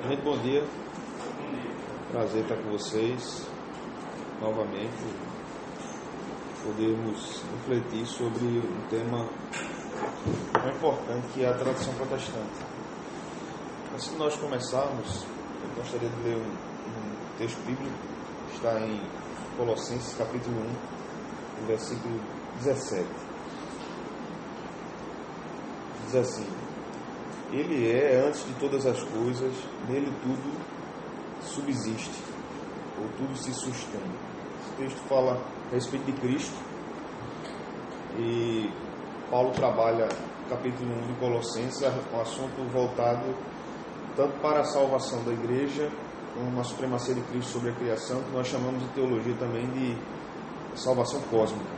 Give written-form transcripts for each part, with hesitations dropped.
Gente, bom dia. Prazer estar com vocês novamente. Podemos refletir sobre um tema muito importante, que é a tradição protestante. Antes de nós começarmos, eu gostaria de ler um texto bíblico que está em Colossenses capítulo 1, versículo 17. Diz assim: Ele é antes de todas as coisas, nele tudo subsiste, ou tudo se sustém. Esse texto fala a respeito de Cristo, e Paulo trabalha no capítulo 1 de Colossenses um assunto voltado tanto para a salvação da igreja, como a supremacia de Cristo sobre a criação, que nós chamamos de teologia também de salvação cósmica.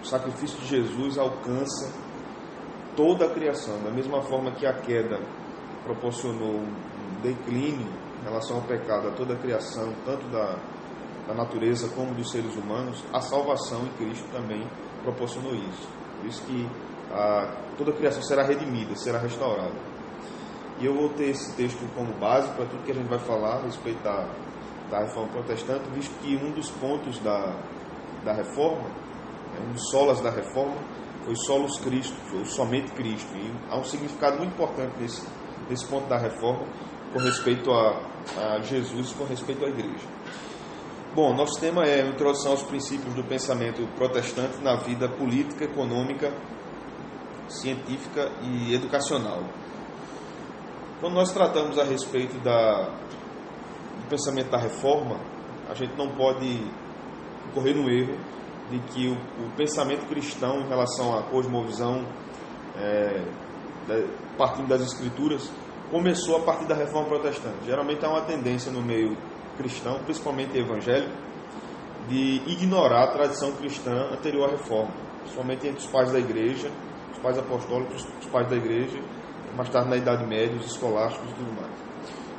O sacrifício de Jesus alcança toda a criação, da mesma forma que a queda proporcionou um declínio em relação ao pecado a toda a criação, tanto da natureza como dos seres humanos, a salvação em Cristo também proporcionou isso. Por isso que toda a criação será redimida, será restaurada. E eu vou ter esse texto como base para tudo que a gente vai falar a respeito da reforma protestante, visto que um dos pontos da reforma, um dos solas da reforma, foi solos Cristo, ou somente Cristo. E há um significado muito importante nesse ponto da reforma, com respeito a Jesus, com respeito à igreja. Bom, nosso tema é a introdução aos princípios do pensamento protestante na vida política, econômica, científica e educacional. Quando nós tratamos a respeito do pensamento da reforma, a gente não pode incorrer no erro de que o pensamento cristão em relação à cosmovisão, partindo das Escrituras, começou a partir da reforma protestante. Geralmente há uma tendência no meio cristão, principalmente evangélico, de ignorar a tradição cristã anterior à reforma, principalmente entre os pais da igreja, os pais apostólicos, os pais da igreja, mais tarde na Idade Média, os escolásticos e tudo mais.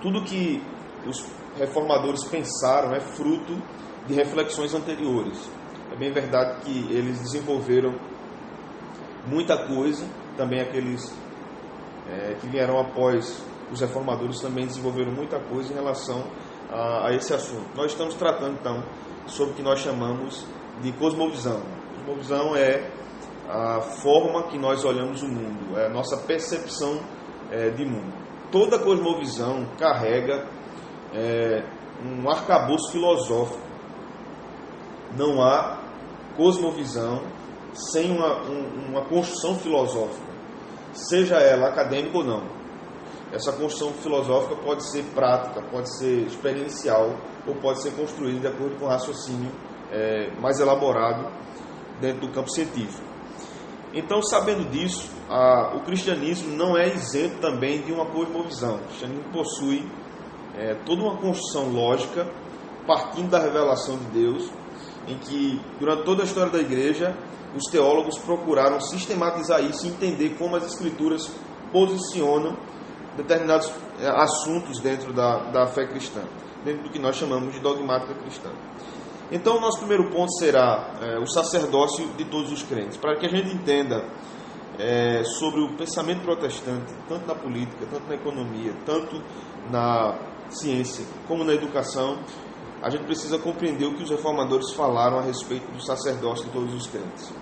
Tudo que os reformadores pensaram é fruto de reflexões anteriores. É bem verdade que eles desenvolveram muita coisa, também aqueles que vieram após os reformadores também desenvolveram muita coisa em relação a esse assunto. Nós estamos tratando então sobre o que nós chamamos de cosmovisão. Cosmovisão é a forma que nós olhamos o mundo, é a nossa percepção de mundo. Toda cosmovisão carrega um arcabouço filosófico. Não há cosmovisão sem uma construção filosófica, seja ela acadêmica ou não. Essa construção filosófica pode ser prática, pode ser experiencial, ou pode ser construída de acordo com o raciocínio mais elaborado dentro do campo científico. Então, sabendo disso, o cristianismo não é isento também de uma cosmovisão. O cristianismo possui toda uma construção lógica, partindo da revelação de Deus, em que, durante toda a história da igreja, os teólogos procuraram sistematizar isso e entender como as Escrituras posicionam determinados assuntos dentro da fé cristã, dentro do que nós chamamos de dogmática cristã. Então, o nosso primeiro ponto será o sacerdócio de todos os crentes, para que a gente entenda sobre o pensamento protestante, tanto na política, tanto na economia, tanto na ciência, como na educação. A gente precisa compreender o que os reformadores falaram a respeito do sacerdócio de todos os crentes.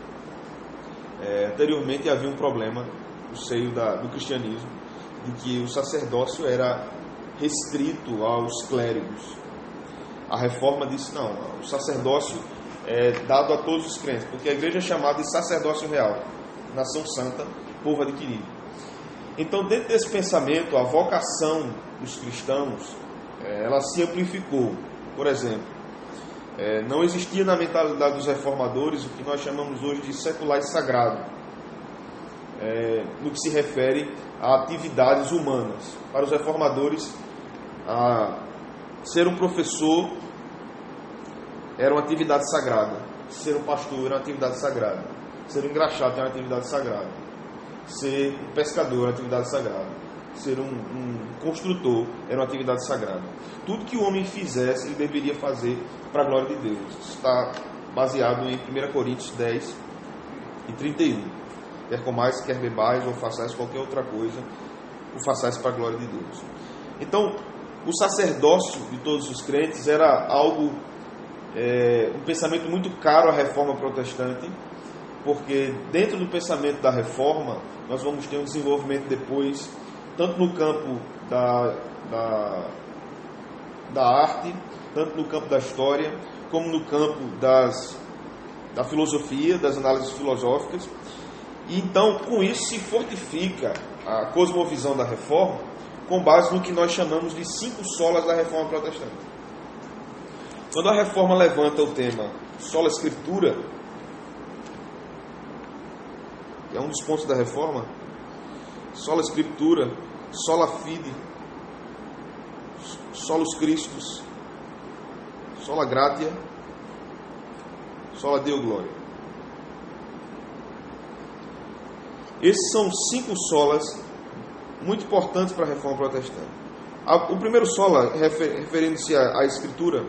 Anteriormente havia um problema no seio do cristianismo, de que o sacerdócio era restrito aos clérigos. A reforma disse não, o sacerdócio é dado a todos os crentes, porque a igreja é chamada de sacerdócio real, nação santa, povo adquirido. Então, dentro desse pensamento, a vocação dos cristãos, ela se amplificou. Por exemplo, não existia na mentalidade dos reformadores o que nós chamamos hoje de secular e sagrado, no que se refere a atividades humanas. Para os reformadores, ser um professor era uma atividade sagrada, ser um pastor era uma atividade sagrada, ser um engraxate era uma atividade sagrada, ser um pescador era uma atividade sagrada, ser um construtor era uma atividade sagrada. Tudo que o homem fizesse, ele deveria fazer para a glória de Deus. Isso está baseado em 1 Coríntios 10 e 31. Quer comais, quer bebais ou façais qualquer outra coisa, o façais para a glória de Deus. Então, o sacerdócio de todos os crentes era algo, um pensamento muito caro à reforma protestante, porque dentro do pensamento da reforma, nós vamos ter um desenvolvimento depois, tanto no campo da arte, tanto no campo da história, como no campo da filosofia, das análises filosóficas. E então, com isso, se fortifica a cosmovisão da reforma, com base no que nós chamamos de 5 solas da reforma protestante. Quando a reforma levanta o tema sola escritura, que é um dos pontos da reforma, sola escritura, sola fide, solus Christus, sola gratia, sola Deo gloria. Esses são 5 solas muito importantes para a reforma protestante. O primeiro sola, referindo-se à Escritura,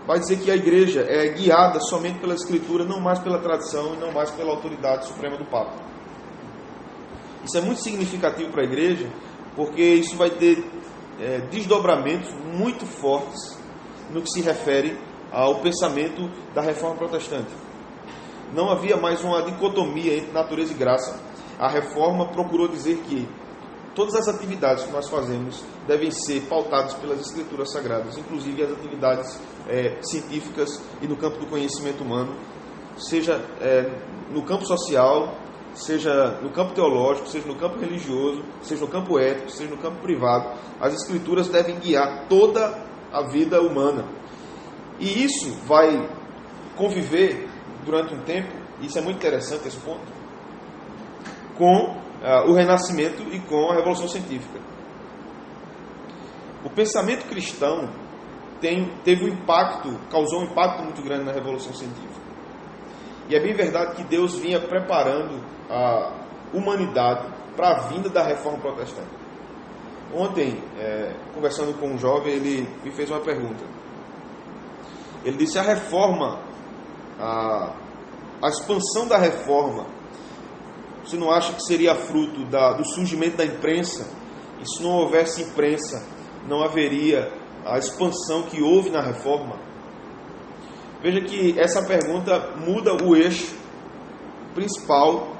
vai dizer que a igreja é guiada somente pela Escritura, não mais pela tradição e não mais pela autoridade suprema do Papa. Isso é muito significativo para a igreja, porque isso vai ter desdobramentos muito fortes no que se refere ao pensamento da reforma protestante. Não havia mais uma dicotomia entre natureza e graça. A reforma procurou dizer que todas as atividades que nós fazemos devem ser pautadas pelas escrituras sagradas, inclusive as atividades científicas e no campo do conhecimento humano, seja no campo social, seja no campo teológico, seja no campo religioso, seja no campo ético, seja no campo privado. As escrituras devem guiar toda a vida humana. E isso vai conviver durante um tempo, isso é muito interessante esse ponto, com o Renascimento e com a Revolução Científica. O pensamento cristão teve um impacto, causou um impacto muito grande na Revolução Científica. E é bem verdade que Deus vinha preparando a humanidade para a vinda da Reforma Protestante. Ontem, conversando com um jovem, ele me fez uma pergunta. Ele disse: a reforma, a expansão da reforma, você não acha que seria fruto do surgimento da imprensa? E se não houvesse imprensa, não haveria a expansão que houve na reforma? Veja que essa pergunta muda o eixo principal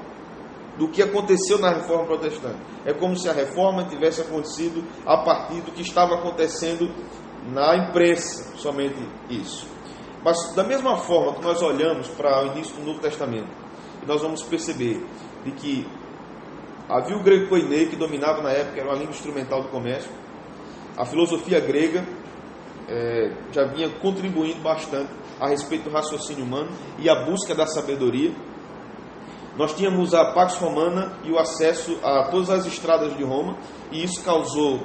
do que aconteceu na reforma protestante. É como se a reforma tivesse acontecido a partir do que estava acontecendo na imprensa, somente isso. Mas da mesma forma que nós olhamos para o início do Novo Testamento, nós vamos perceber de que havia o grego koiné que dominava na época, era uma língua instrumental do comércio. A filosofia grega já vinha contribuindo bastante a respeito do raciocínio humano e a busca da sabedoria. Nós tínhamos a Pax Romana e o acesso a todas as estradas de Roma, e isso causou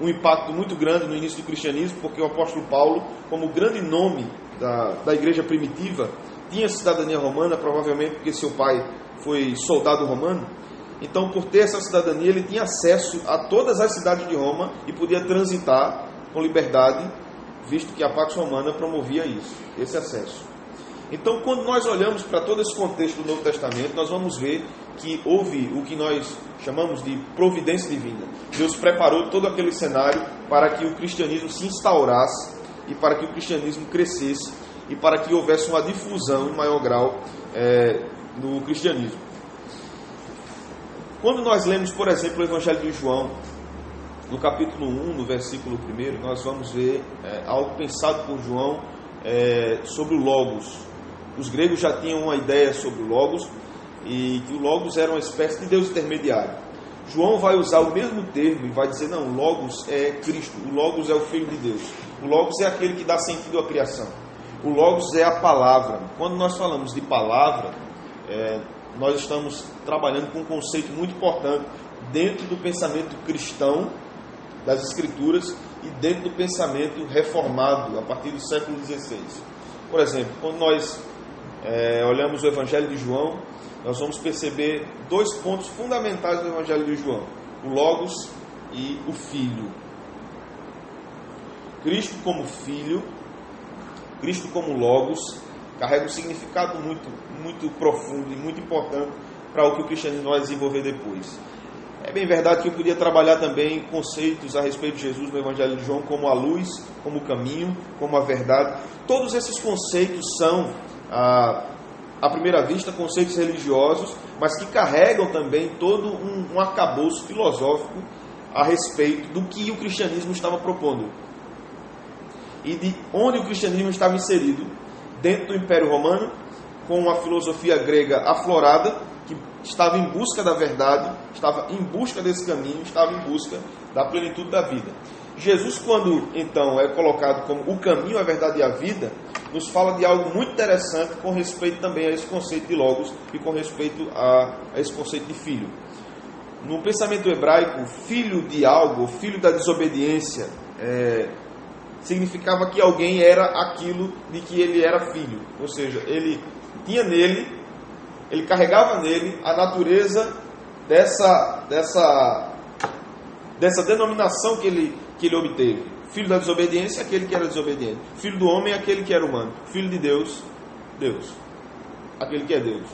um impacto muito grande no início do cristianismo, porque o apóstolo Paulo, como grande nome da igreja primitiva, tinha cidadania romana, provavelmente porque seu pai foi soldado romano. Então, por ter essa cidadania, ele tinha acesso a todas as cidades de Roma e podia transitar com liberdade, visto que a Pax Romana promovia isso, esse acesso. Então, quando nós olhamos para todo esse contexto do Novo Testamento, nós vamos ver que houve o que nós chamamos de providência divina. Deus preparou todo aquele cenário para que o cristianismo se instaurasse e para que o cristianismo crescesse e para que houvesse uma difusão em maior grau no cristianismo. Quando nós lemos, por exemplo, o Evangelho de João, no capítulo 1, no versículo 1, nós vamos ver algo pensado por João sobre o Logos. Os gregos já tinham uma ideia sobre o Logos, e que o Logos era uma espécie de Deus intermediário. João vai usar o mesmo termo e vai dizer: não, o Logos é Cristo, o Logos é o Filho de Deus, o Logos é aquele que dá sentido à criação, o Logos é a palavra. Quando nós falamos de palavra, nós estamos trabalhando com um conceito muito importante dentro do pensamento cristão das Escrituras e dentro do pensamento reformado a partir do século XVI. Por exemplo, quando nós olhamos o Evangelho de João, nós vamos perceber 2 pontos fundamentais do Evangelho de João: o Logos e o Filho. Cristo como Filho, Cristo como Logos, carrega um significado muito, muito profundo e muito importante para o que o cristianismo vai desenvolver depois. É bem verdade que eu podia trabalhar também conceitos a respeito de Jesus no Evangelho de João, como a luz, como o caminho, como a verdade. Todos esses conceitos são, à primeira vista, conceitos religiosos, mas que carregam também todo um arcabouço filosófico a respeito do que o cristianismo estava propondo. E de onde o cristianismo estava inserido, dentro do Império Romano, com uma filosofia grega aflorada, que estava em busca da verdade, estava em busca desse caminho, estava em busca da plenitude da vida. Jesus, quando então é colocado como o caminho, a verdade e a vida, nos fala de algo muito interessante com respeito também a esse conceito de logos e com respeito a esse conceito de filho. No pensamento hebraico, filho de algo, filho da desobediência, significava que alguém era aquilo de que ele era filho. Ou seja, ele tinha nele, ele carregava nele a natureza dessa denominação que ele obteve. Filho da desobediência, aquele que era desobediente. Filho do homem, aquele que era humano. Filho de Deus, Deus. Aquele que é Deus.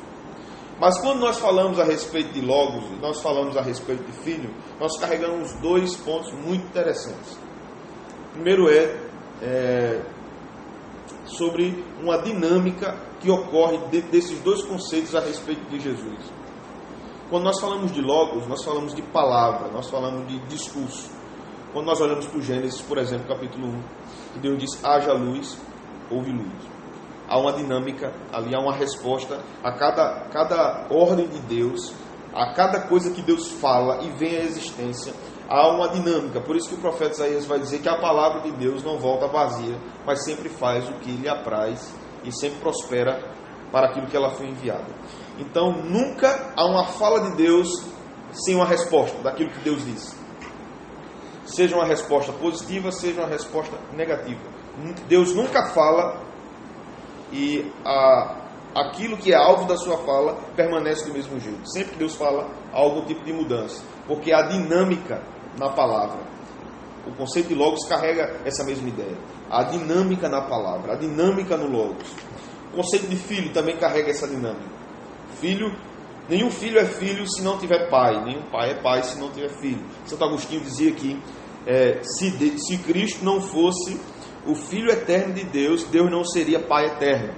Mas quando nós falamos a respeito de logos, nós falamos a respeito de filho, nós carregamos dois pontos muito interessantes. Primeiro sobre uma dinâmica que ocorre dentro desses dois conceitos a respeito de Jesus. Quando nós falamos de logos, nós falamos de palavra, nós falamos de discurso. Quando nós olhamos para o Gênesis, por exemplo, capítulo 1, que Deus diz, haja luz, houve luz. Há uma dinâmica ali, há uma resposta a cada ordem de Deus, a cada coisa que Deus fala e vem à existência. Há uma dinâmica, por isso que o profeta Isaías vai dizer que a palavra de Deus não volta vazia, mas sempre faz o que lhe apraz e sempre prospera para aquilo que ela foi enviada. Então, nunca há uma fala de Deus sem uma resposta daquilo que Deus disse. Seja uma resposta positiva, seja uma resposta negativa. Deus nunca fala e aquilo que é alvo da sua fala permanece do mesmo jeito. Sempre que Deus fala, há algum tipo de mudança, porque há dinâmica na palavra. O conceito de logos carrega essa mesma ideia. A dinâmica na palavra, a dinâmica no logos. O conceito de filho também carrega essa dinâmica. Nenhum filho é filho se não tiver pai, nenhum pai é pai se não tiver filho. Santo Agostinho dizia que se Cristo não fosse o Filho eterno de Deus, Deus não seria Pai eterno.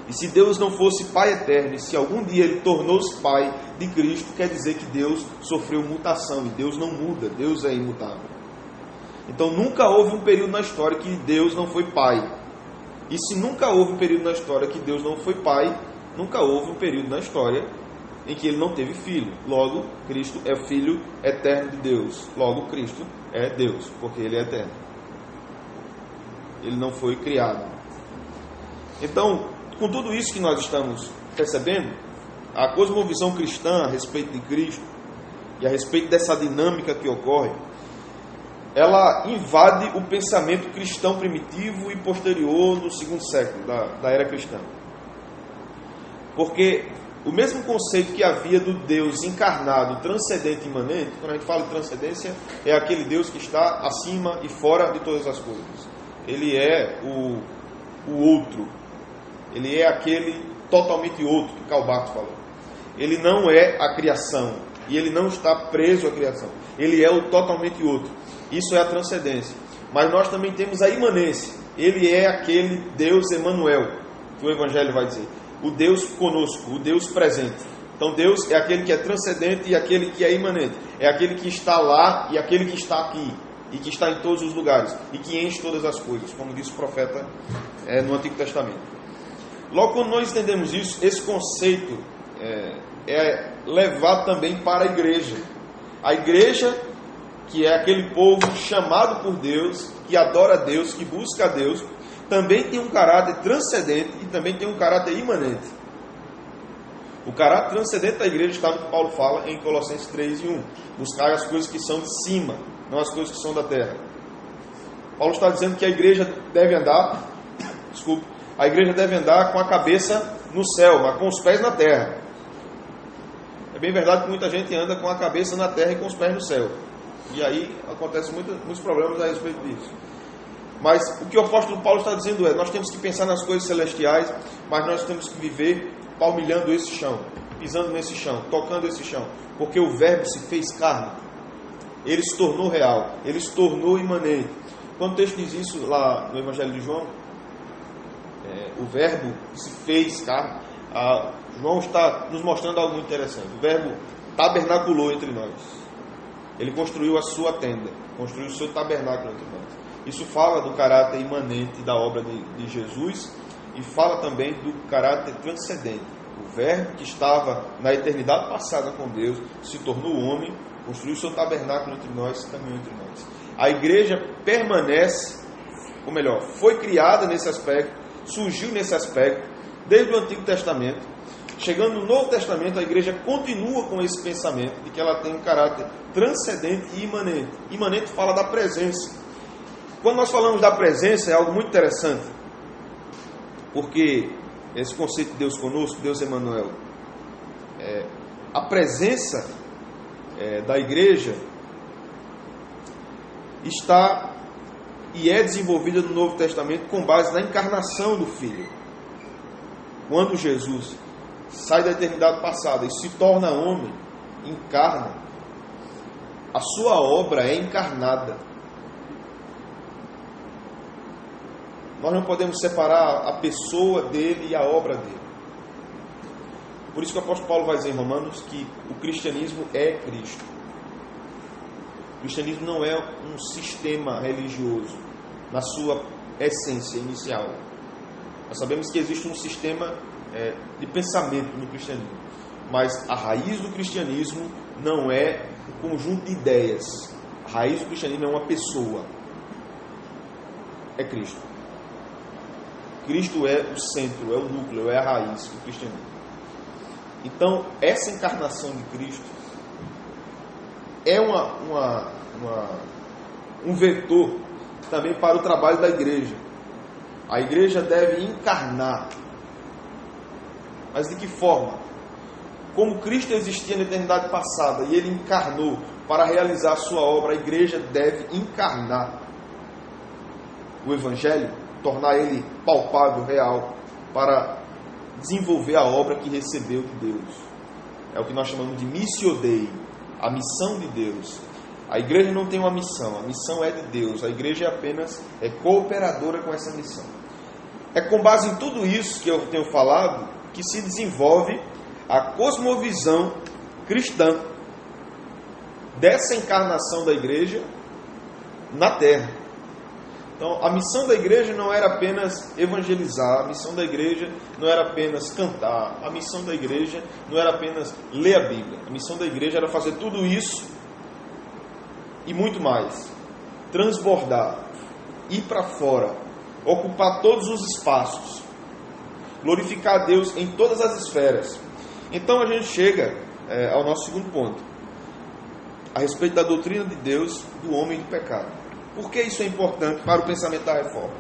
E se Deus não fosse Pai eterno, e se algum dia Ele tornou-se Pai de Cristo, quer dizer que Deus sofreu mutação, e Deus não muda, Deus é imutável. Então nunca houve um período na história que Deus não foi Pai. E se nunca houve um período na história que Deus não foi Pai, nunca houve um período na história em que Ele não teve filho. Logo, Cristo é o Filho eterno de Deus. Logo, Cristo é Deus, porque Ele é eterno. Ele não foi criado. Então, com tudo isso que nós estamos percebendo, a cosmovisão cristã a respeito de Cristo e a respeito dessa dinâmica que ocorre, ela invade o pensamento cristão primitivo e posterior no segundo século da era cristã. Porque o mesmo conceito que havia do Deus encarnado, transcendente e imanente, quando a gente fala de transcendência, é aquele Deus que está acima e fora de todas as coisas. Ele é o outro. Ele é aquele totalmente outro que Karl Barth falou. Ele não é a criação. E ele não está preso à criação. Ele é o totalmente outro. Isso é a transcendência. Mas nós também temos a imanência. Ele é aquele Deus Emanuel, que o Evangelho vai dizer. O Deus conosco, o Deus presente. Então Deus é aquele que é transcendente e aquele que é imanente. É aquele que está lá e aquele que está aqui. E que está em todos os lugares, e que enche todas as coisas, como disse o profeta no Antigo Testamento. Logo, quando nós entendemos isso, esse conceito é levado também para a igreja. A igreja, que é aquele povo chamado por Deus, que adora a Deus, que busca a Deus, também tem um caráter transcendente e também tem um caráter imanente. O caráter transcendente da igreja está no que Paulo fala em Colossenses 3:1. Buscar as coisas que são de cima, não as coisas que são da terra. Paulo está dizendo que a igreja deve andar, a igreja deve andar com a cabeça no céu, mas com os pés na terra. É bem verdade que muita gente anda com a cabeça na terra e com os pés no céu. E aí acontecem muitos problemas a respeito disso. Mas o que o apóstolo Paulo está dizendo nós temos que pensar nas coisas celestiais, mas nós temos que viver palmilhando esse chão, pisando nesse chão, tocando esse chão, porque o Verbo se fez carne. Ele se tornou real, ele se tornou imanente. Quando o texto diz isso lá no Evangelho de João, o Verbo se fez carne, João está nos mostrando algo muito interessante. O Verbo tabernaculou entre nós. Ele construiu a sua tenda, construiu o seu tabernáculo entre nós. Isso fala do caráter imanente da obra de Jesus e fala também do caráter transcendente. O Verbo que estava na eternidade passada com Deus se tornou homem, construiu o seu tabernáculo entre nós, caminhou entre nós. A igreja permanece, ou melhor, foi criada nesse aspecto, surgiu nesse aspecto, desde o Antigo Testamento. Chegando no Novo Testamento, a igreja continua com esse pensamento de que ela tem um caráter transcendente e imanente. Imanente fala da presença. Quando nós falamos da presença, é algo muito interessante, porque esse conceito de Deus conosco, Deus Emmanuel, a presença da igreja está e é desenvolvida no Novo Testamento com base na encarnação do Filho. Quando Jesus sai da eternidade passada e se torna homem, encarna, a sua obra é encarnada. Nós não podemos separar a pessoa dele e a obra dele. Por isso que o apóstolo Paulo vai dizer em Romanos que o cristianismo é Cristo. O cristianismo não é um sistema religioso na sua essência inicial. Nós sabemos que existe um sistema de pensamento no cristianismo, mas a raiz do cristianismo não é um conjunto de ideias. A raiz do cristianismo é uma pessoa. É Cristo. Cristo é o centro, é o núcleo, é a raiz do cristianismo. Então, essa encarnação de Cristo é um vetor também para o trabalho da igreja. A igreja deve encarnar. Mas de que forma? Como Cristo existia na eternidade passada e ele encarnou para realizar a sua obra, a igreja deve encarnar o Evangelho, tornar ele palpável, real, para desenvolver a obra que recebeu de Deus. É o que nós chamamos de missio Dei, a missão de Deus. A igreja não tem uma missão, a missão é de Deus. A igreja apenas é cooperadora com essa missão. É com base em tudo isso que eu tenho falado que se desenvolve a cosmovisão cristã dessa encarnação da igreja na terra. Então, a missão da igreja não era apenas evangelizar, a missão da igreja não era apenas cantar, a missão da igreja não era apenas ler a Bíblia. A missão da igreja era fazer tudo isso e muito mais. Transbordar, ir para fora, ocupar todos os espaços, glorificar a Deus em todas as esferas. Então a gente chega ao nosso segundo ponto, a respeito da doutrina de Deus, do homem e do pecado. Por que isso é importante para o pensamento da reforma?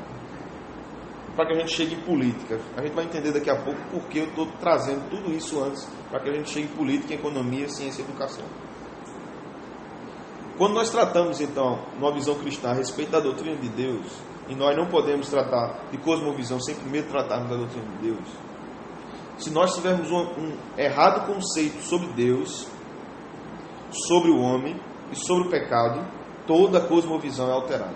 Para que a gente chegue em política. A gente vai entender daqui a pouco por que eu estou trazendo tudo isso antes, para que a gente chegue em política, economia, ciência e educação. Quando nós tratamos, então, numa visão cristã a respeito da doutrina de Deus, e nós não podemos tratar de cosmovisão sem primeiro tratarmos da doutrina de Deus, se nós tivermos um errado conceito sobre Deus, sobre o homem e sobre o pecado, toda a cosmovisão é alterada.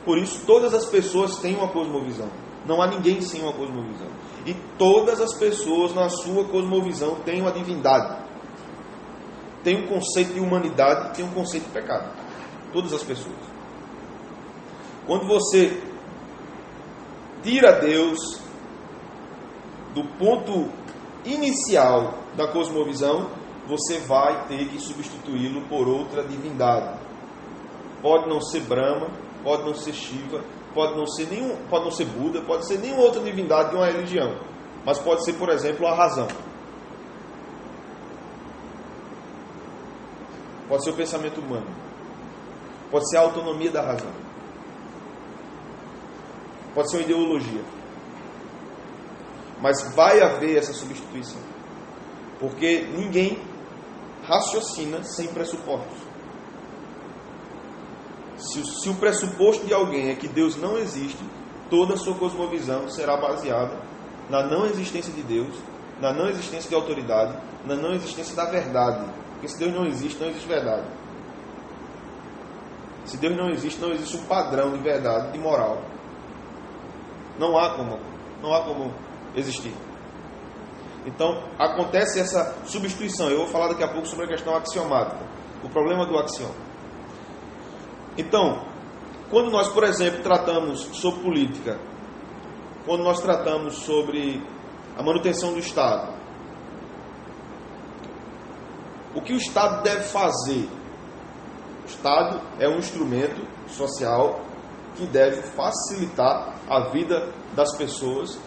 Por isso, todas as pessoas têm uma cosmovisão. Não há ninguém sem uma cosmovisão. E todas as pessoas, na sua cosmovisão, têm uma divindade. Tem um conceito de humanidade e tem um conceito de pecado. Todas as pessoas. Quando você tira Deus do ponto inicial da cosmovisão, você vai ter que substituí-lo por outra divindade. Pode não ser Brahma, pode não ser Shiva, pode não ser Buda, pode ser nenhuma outra divindade de uma religião, mas pode ser, por exemplo, a razão. Pode ser o pensamento humano. Pode ser a autonomia da razão. Pode ser uma ideologia. Mas vai haver essa substituição. Porque ninguém raciocina sem pressupostos. Se o pressuposto de alguém é que Deus não existe, toda a sua cosmovisão será baseada na não existência de Deus na não existência de autoridade, na não existência da verdade. Porque se Deus não existe verdade. Se Deus não existe um padrão de verdade, de moral. Não há como existir. Então, acontece essa substituição. Eu vou falar daqui a pouco sobre a questão axiomática. O problema do axioma. Então, quando nós, por exemplo, tratamos sobre política, quando nós tratamos sobre a manutenção do Estado, o que o Estado deve fazer? O Estado é um instrumento social que deve facilitar a vida das pessoas,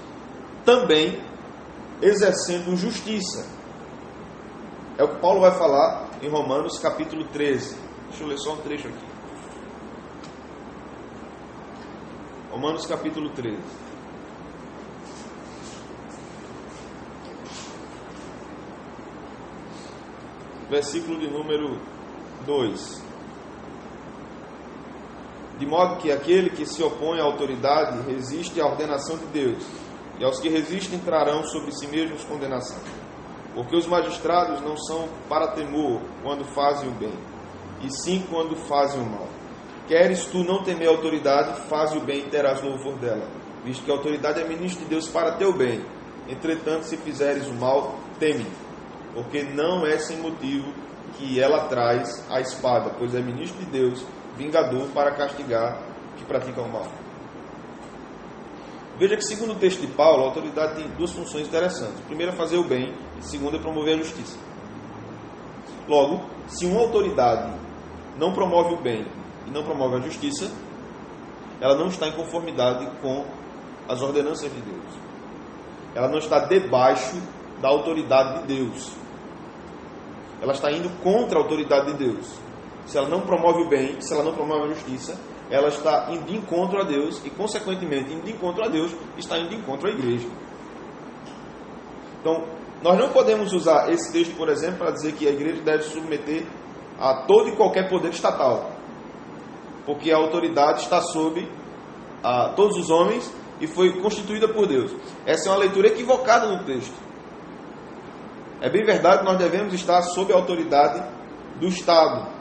também exercendo justiça. É o que Paulo vai falar em Romanos capítulo 13. Deixa eu ler só um trecho aqui. Romanos capítulo 13. Versículo de número 2. De modo que aquele que se opõe à autoridade resiste à ordenação de Deus, e aos que resistem trarão sobre si mesmos condenação. Porque os magistrados não são para temor quando fazem o bem, e sim quando fazem o mal. Queres tu não temer a autoridade, faze o bem e terás louvor dela, visto que a autoridade é ministro de Deus para teu bem. Entretanto, se fizeres o mal, teme, porque não é sem motivo que ela traz a espada, pois é ministro de Deus, vingador para castigar os que praticam o mal. Veja que, segundo o texto de Paulo, a autoridade tem duas funções interessantes. Primeiro é fazer o bem, e segundo é promover a justiça. Logo, se uma autoridade não promove o bem e não promove a justiça, ela não está em conformidade com as ordenanças de Deus. Ela não está debaixo da autoridade de Deus. Ela está indo contra a autoridade de Deus. Se ela não promove o bem, se ela não promove a justiça, ela está indo de encontro a Deus e, consequentemente, indo de encontro a Deus, está indo de encontro à igreja. Então, nós não podemos usar esse texto, por exemplo, para dizer que a igreja deve se submeter a todo e qualquer poder estatal, porque a autoridade está sob a todos os homens e foi constituída por Deus. Essa é uma leitura equivocada no texto. É bem verdade que nós devemos estar sob a autoridade do Estado,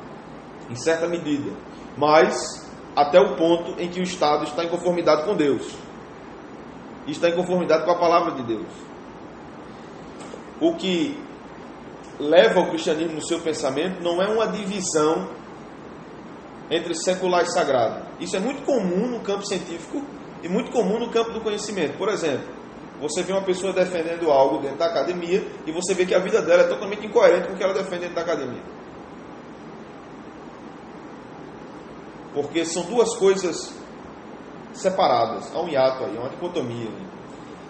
em certa medida, mas até o ponto em que o Estado está em conformidade com Deus, e está em conformidade com a palavra de Deus. O que leva o cristianismo no seu pensamento não é uma divisão entre secular e sagrado. Isso é muito comum no campo científico e muito comum no campo do conhecimento. Por exemplo, você vê uma pessoa defendendo algo dentro da academia e você vê que a vida dela é totalmente incoerente com o que ela defende dentro da academia. Porque são duas coisas separadas. Há um hiato aí, há uma dicotomia.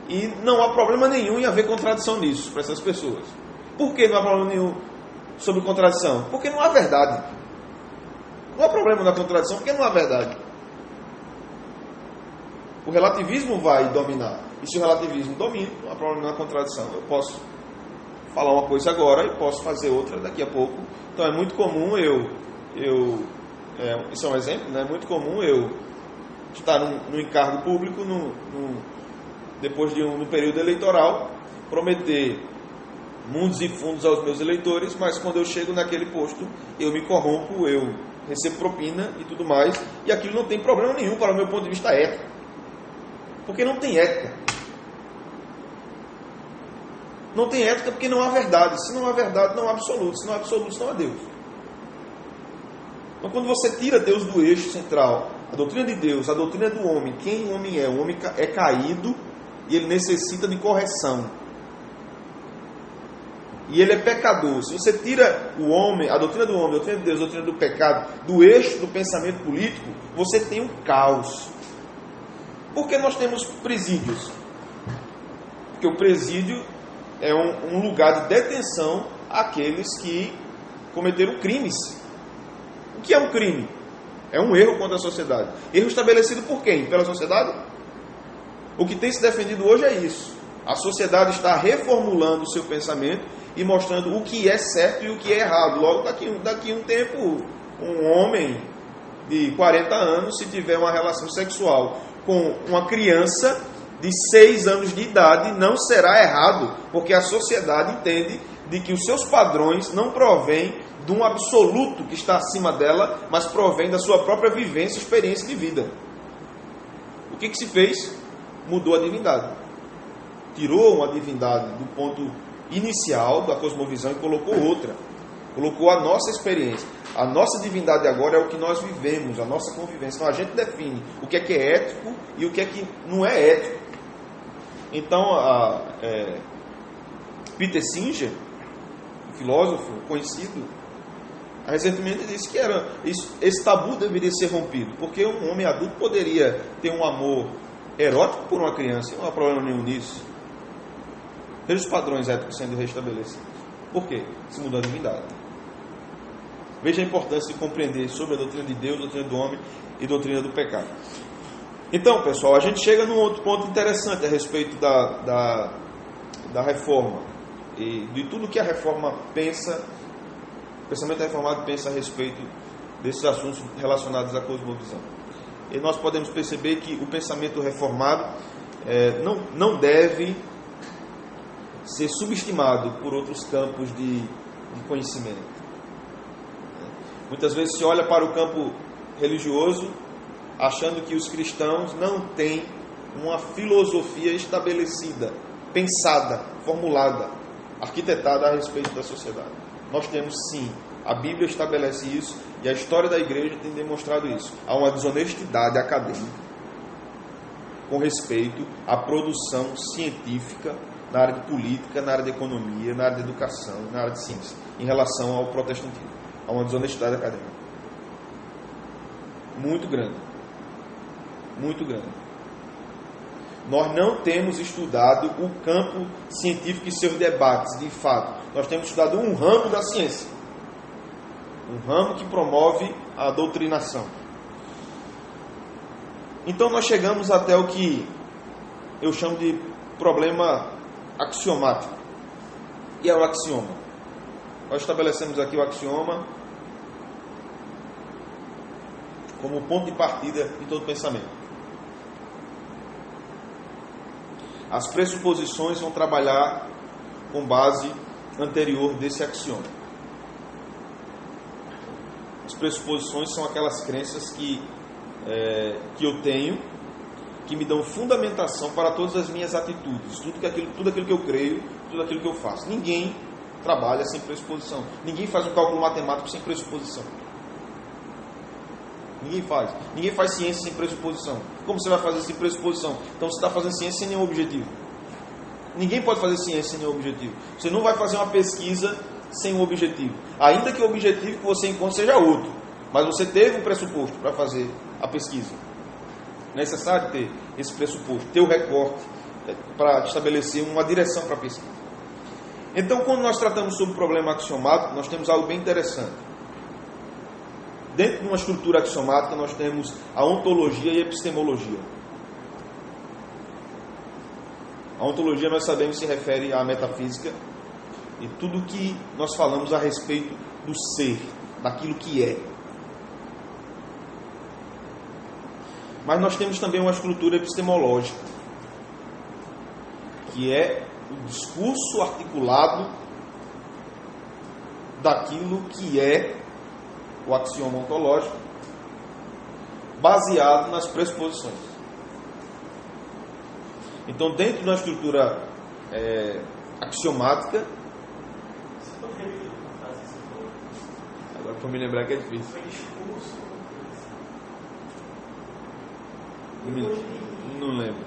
E não há problema nenhum em haver contradição nisso para essas pessoas. Por que não há problema nenhum sobre contradição? Porque não há verdade. Não há problema na contradição porque não há verdade. O relativismo vai dominar. E se o relativismo domina, não há problema na contradição. Eu posso falar uma coisa agora e posso fazer outra daqui a pouco. Então é muito comum isso é um exemplo, né? É muito comum eu estar no encargo público depois de no período eleitoral, prometer mundos e fundos aos meus eleitores, mas quando eu chego naquele posto, eu me corrompo, eu recebo propina e tudo mais, e aquilo não tem problema nenhum para o meu ponto de vista ético, porque não tem ética. Não tem ética porque não há verdade. Se não há verdade, não há absoluto. Se não há absoluto, não há Deus. Então, quando você tira Deus do eixo central, a doutrina de Deus, a doutrina do homem, quem o homem é caído e ele necessita de correção. E ele é pecador. Se você tira o homem, a doutrina do homem, a doutrina de Deus, a doutrina do pecado, do eixo do pensamento político, você tem um caos. Por que nós temos presídios? Porque o presídio é um lugar de detenção àqueles que cometeram crimes. O que é um crime? É um erro contra a sociedade. Erro estabelecido por quem? Pela sociedade? O que tem se defendido hoje é isso. A sociedade está reformulando o seu pensamento e mostrando o que é certo e o que é errado. Logo, daqui a um tempo, um homem de 40 anos, se tiver uma relação sexual com uma criança, de 6 anos de idade não será errado, porque a sociedade entende de que os seus padrões não provêm de um absoluto que está acima dela, mas provém da sua própria vivência e experiência de vida. O que se fez? Mudou a divindade. Tirou uma divindade do ponto inicial da cosmovisão e colocou outra. Colocou a nossa experiência. A nossa divindade agora é o que nós vivemos, a nossa convivência. Então a gente define o que é ético e o que não é ético. Então, Peter Singer, um filósofo conhecido, recentemente disse que esse tabu deveria ser rompido, porque um homem adulto poderia ter um amor erótico por uma criança, não há problema nenhum nisso. Veja os padrões éticos sendo restabelecidos. Por quê? Se mudou a divindade. Veja a importância de compreender sobre a doutrina de Deus, a doutrina do homem e a doutrina do pecado. Então, pessoal, a gente chega num outro ponto interessante a respeito da reforma e de tudo que a reforma pensa, o pensamento reformado pensa a respeito desses assuntos relacionados à cosmovisão. E nós podemos perceber que o pensamento reformado não deve ser subestimado por outros campos de conhecimento. Muitas vezes se olha para o campo religioso achando que os cristãos não têm uma filosofia estabelecida, pensada, formulada, arquitetada a respeito da sociedade. Nós temos sim, a Bíblia estabelece isso e a história da igreja tem demonstrado isso. Há uma desonestidade acadêmica com respeito à produção científica na área de política, na área de economia, na área de educação, na área de ciência, em relação ao protestantismo. Há uma desonestidade acadêmica muito grande. Muito grande. Nós não temos estudado o campo científico e seus debates, de fato. Nós temos estudado um ramo da ciência. Um ramo que promove a doutrinação. Então nós chegamos até o que eu chamo de problema axiomático. E é o axioma. Nós estabelecemos aqui o axioma como ponto de partida de todo pensamento. As pressuposições vão trabalhar com base anterior desse axioma. As pressuposições são aquelas crenças que eu tenho, que me dão fundamentação para todas as minhas atitudes, tudo aquilo que eu creio, tudo aquilo que eu faço. Ninguém trabalha sem pressuposição. Ninguém faz um cálculo matemático sem pressuposição. Ninguém faz ciência sem pressuposição. Como você vai fazer sem pressuposição? Então você está fazendo ciência sem nenhum objetivo. Ninguém pode fazer ciência sem nenhum objetivo. Você não vai fazer uma pesquisa sem um objetivo. Ainda que o objetivo que você encontre seja outro. Mas você teve um pressuposto para fazer a pesquisa. É necessário ter esse pressuposto, ter o recorte para estabelecer uma direção para a pesquisa. Então, quando nós tratamos sobre o problema axiomático, nós temos algo bem interessante. Dentro de uma estrutura axiomática, nós temos a ontologia e a epistemologia. A ontologia, nós sabemos, se refere à metafísica e tudo que nós falamos a respeito do ser, daquilo que é. Mas nós temos também uma estrutura epistemológica, que é o discurso articulado daquilo que é o axioma ontológico, baseado nas pressuposições. Então, dentro da estrutura axiomática, agora para me lembrar que é difícil. Não lembro.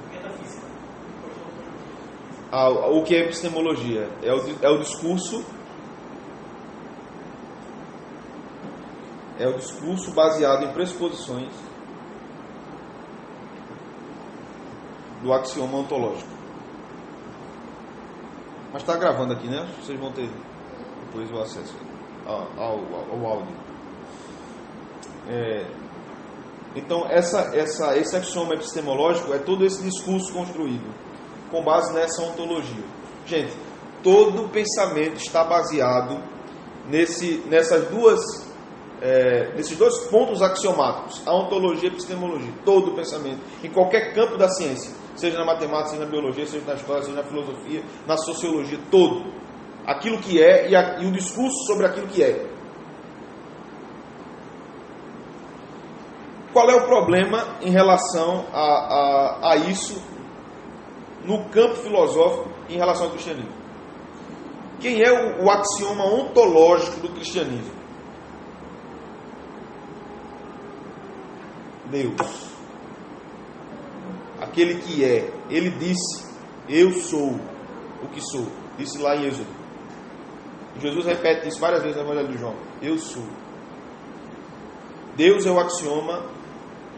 O que é epistemologia? É o discurso. É o discurso baseado em pressuposições do axioma ontológico. Mas está gravando aqui, né? Vocês vão ter depois o acesso ao áudio. Então, esse axioma epistemológico é todo esse discurso construído com base nessa ontologia. Gente, todo pensamento está baseado nesses dois pontos axiomáticos, a ontologia e a epistemologia. Todo pensamento, em qualquer campo da ciência, seja na matemática, seja na biologia, seja na história, seja na filosofia, na sociologia, todo. Aquilo que é e o discurso sobre aquilo que é. Qual é o problema em relação a isso no campo filosófico em relação ao cristianismo? Quem é o axioma ontológico do cristianismo? Deus. Aquele que é. Ele disse, eu sou o que sou. Disse lá em Êxodo. Jesus repete isso várias vezes no Evangelho de João. Eu sou. Deus é o axioma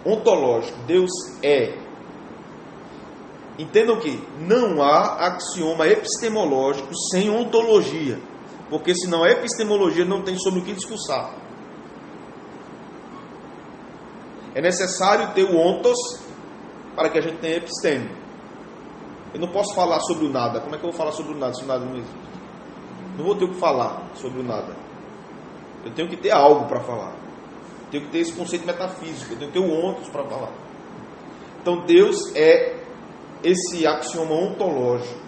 ontológico. Deus é. Entendam que não há axioma epistemológico sem ontologia. Porque senão a epistemologia não tem sobre o que discursar. É necessário ter o ontos para que a gente tenha episteme. Eu não posso falar sobre o nada. Como é que eu vou falar sobre o nada se o nada não existe? Não vou ter o que falar sobre o nada. Eu tenho que ter algo para falar. Eu tenho que ter esse conceito metafísico. Eu tenho que ter o ontos para falar. Então Deus é esse axioma ontológico.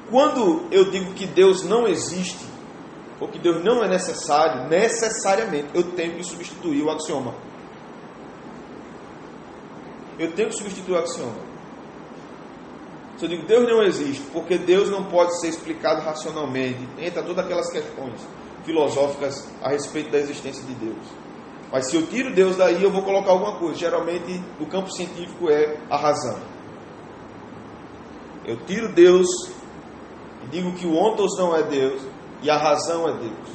Quando eu digo que Deus não existe, ou que Deus não é necessário, necessariamente eu tenho que substituir o axioma. Eu tenho que substituir o axioma. Se eu digo Deus não existe, porque Deus não pode ser explicado racionalmente, entra todas aquelas questões filosóficas a respeito da existência de Deus. Mas se eu tiro Deus daí, eu vou colocar alguma coisa. Geralmente, no campo científico é a razão. Eu tiro Deus e digo que o ontos não é Deus e a razão é Deus.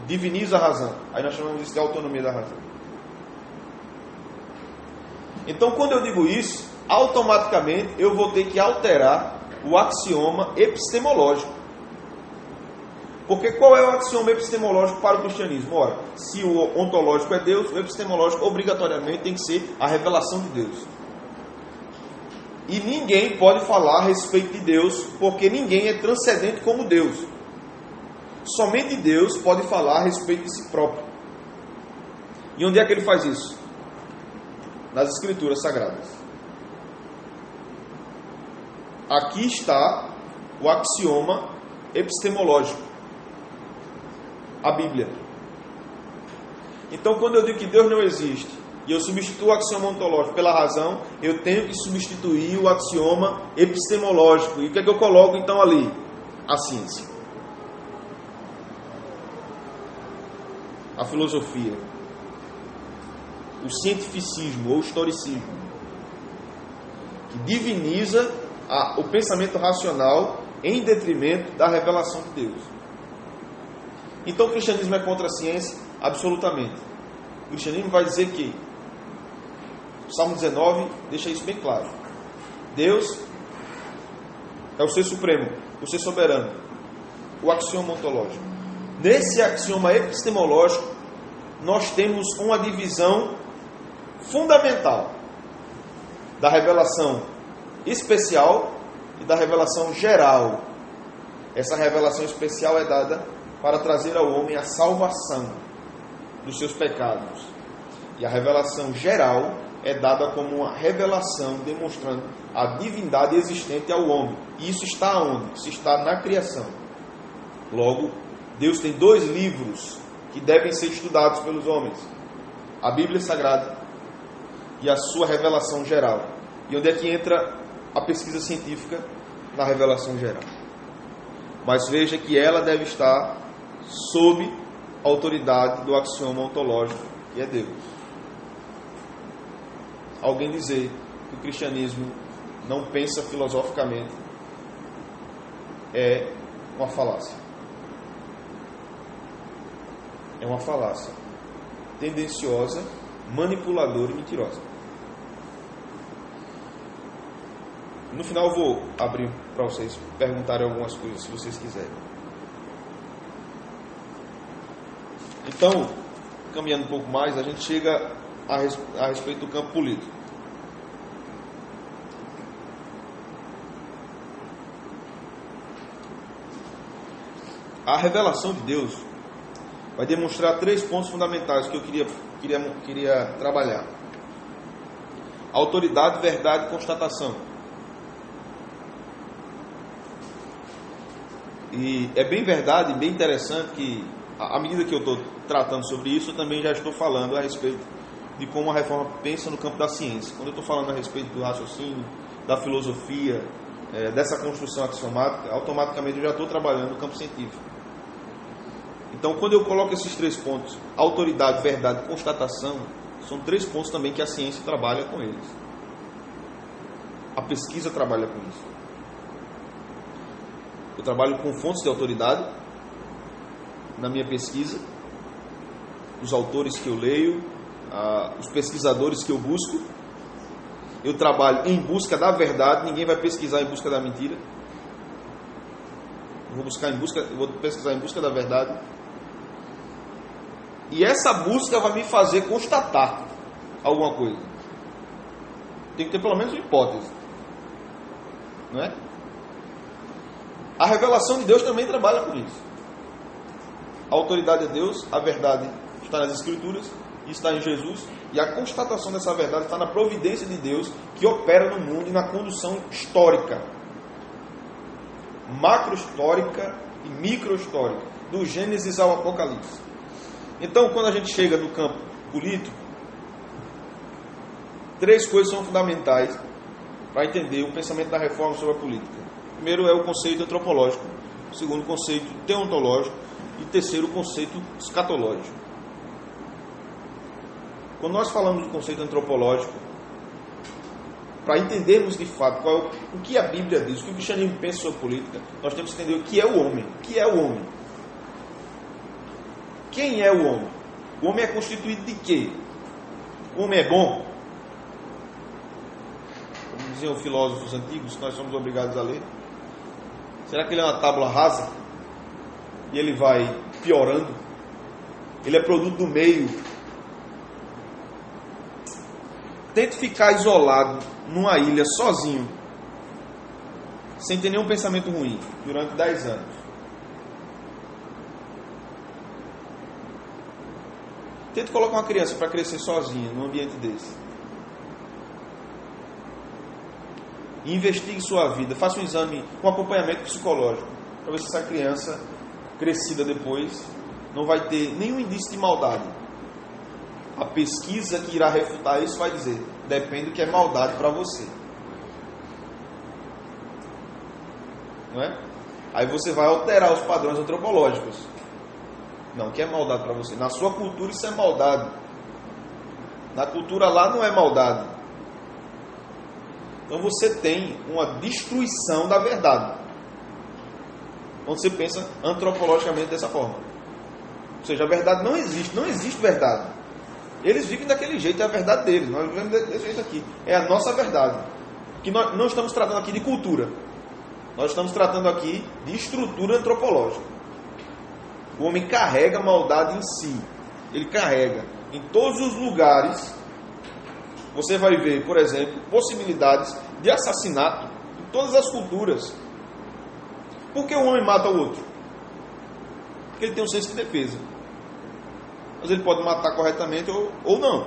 Diviniza a razão. Aí nós chamamos isso de autonomia da razão. Então, quando eu digo isso, automaticamente eu vou ter que alterar o axioma epistemológico. Porque qual é o axioma epistemológico para o cristianismo? Ora, se o ontológico é Deus, o epistemológico obrigatoriamente tem que ser a revelação de Deus. E ninguém pode falar a respeito de Deus, porque ninguém é transcendente como Deus. Somente Deus pode falar a respeito de si próprio. E onde é que ele faz isso? Nas Escrituras Sagradas. Aqui está o axioma epistemológico. A Bíblia. Então, quando eu digo que Deus não existe e eu substituo o axioma ontológico pela razão, eu tenho que substituir o axioma epistemológico. E o que é que eu coloco então ali? A ciência. A filosofia. O cientificismo ou historicismo. Que diviniza o pensamento racional em detrimento da revelação de Deus. Então o cristianismo é contra a ciência? Absolutamente. O cristianismo vai dizer que o Salmo 19 deixa isso bem claro. Deus é o ser supremo, o ser soberano, o axioma ontológico. Nesse axioma epistemológico, nós temos uma divisão fundamental da revelação especial e da revelação geral. Essa revelação especial é dada para trazer ao homem a salvação dos seus pecados. E a revelação geral é dada como uma revelação demonstrando a divindade existente ao homem. E isso está onde? Isso está na criação. Logo, Deus tem 2 livros que devem ser estudados pelos homens. A Bíblia Sagrada e a sua revelação geral. E onde é que entra a pesquisa científica? Na revelação geral. Mas veja que ela deve estar sob a autoridade do axioma ontológico, que é Deus. Alguém dizer que o cristianismo não pensa filosoficamente é uma falácia. É uma falácia tendenciosa, manipuladora e mentirosa. No final eu vou abrir para vocês perguntarem algumas coisas, se vocês quiserem. Então, caminhando um pouco mais, a gente chega a respeito do campo político. A revelação de Deus vai demonstrar 3 pontos fundamentais que eu queria trabalhar. Autoridade, verdade e constatação. E é bem verdade, bem interessante que, à medida que eu estou tratando sobre isso, eu também já estou falando a respeito de como a reforma pensa no campo da ciência. Quando eu estou falando a respeito do raciocínio, da filosofia, dessa construção axiomática, automaticamente eu já estou trabalhando no campo científico. Então, quando eu coloco esses 3 pontos, autoridade, verdade e constatação, são 3 pontos também que a ciência trabalha com eles. A pesquisa trabalha com isso. Eu trabalho com fontes de autoridade na minha pesquisa, os autores que eu leio, os pesquisadores que eu busco. Eu trabalho em busca da verdade, ninguém vai pesquisar em busca da mentira. Eu vou pesquisar em busca da verdade. E essa busca vai me fazer constatar alguma coisa. Tem que ter pelo menos uma hipótese. Não é? A revelação de Deus também trabalha com isso. A autoridade é Deus, a verdade está nas Escrituras, está em Jesus, e a constatação dessa verdade está na providência de Deus que opera no mundo e na condução histórica, macro-histórica e micro-histórica, do Gênesis ao Apocalipse. Então, quando a gente chega no campo político, 3 coisas são fundamentais para entender o pensamento da reforma sobre a política. O primeiro é o conceito antropológico, o segundo, o conceito teontológico, e o terceiro, o conceito escatológico. Quando nós falamos do conceito antropológico, para entendermos de fato o que a Bíblia diz, o que o cristianismo pensa sobre política, nós temos que entender o que é o homem. O que é o homem? Quem é o homem? O homem é constituído de quê? O homem é bom? Como diziam filósofos antigos, que nós somos obrigados a ler. Será que ele é uma tábua rasa? E ele vai piorando? Ele é produto do meio? Tente ficar isolado numa ilha, sozinho, sem ter nenhum pensamento ruim, durante 10 anos. Tente colocar uma criança para crescer sozinha, num ambiente desse. E investigue sua vida. Faça um exame, um acompanhamento psicológico, para ver se essa criança, crescida depois, não vai ter nenhum indício de maldade. A pesquisa que irá refutar isso vai dizer: depende do que é maldade para você. Não é? Aí você vai alterar os padrões antropológicos. Não, o que é maldade para você? Na sua cultura isso é maldade. Na cultura lá não é maldade. Então você tem uma destruição da verdade. Quando você pensa antropologicamente dessa forma. Ou seja, a verdade não existe. Não existe verdade. Eles vivem daquele jeito, é a verdade deles. Nós vivemos desse jeito aqui. É a nossa verdade. Que nós não estamos tratando aqui de cultura. Nós estamos tratando aqui de estrutura antropológica. O homem carrega maldade em si. Ele carrega. Em todos os lugares, você vai ver, por exemplo, possibilidades de assassinato em todas as culturas. Por que o homem mata o outro? Porque ele tem um senso de defesa. Mas ele pode matar corretamente ou não.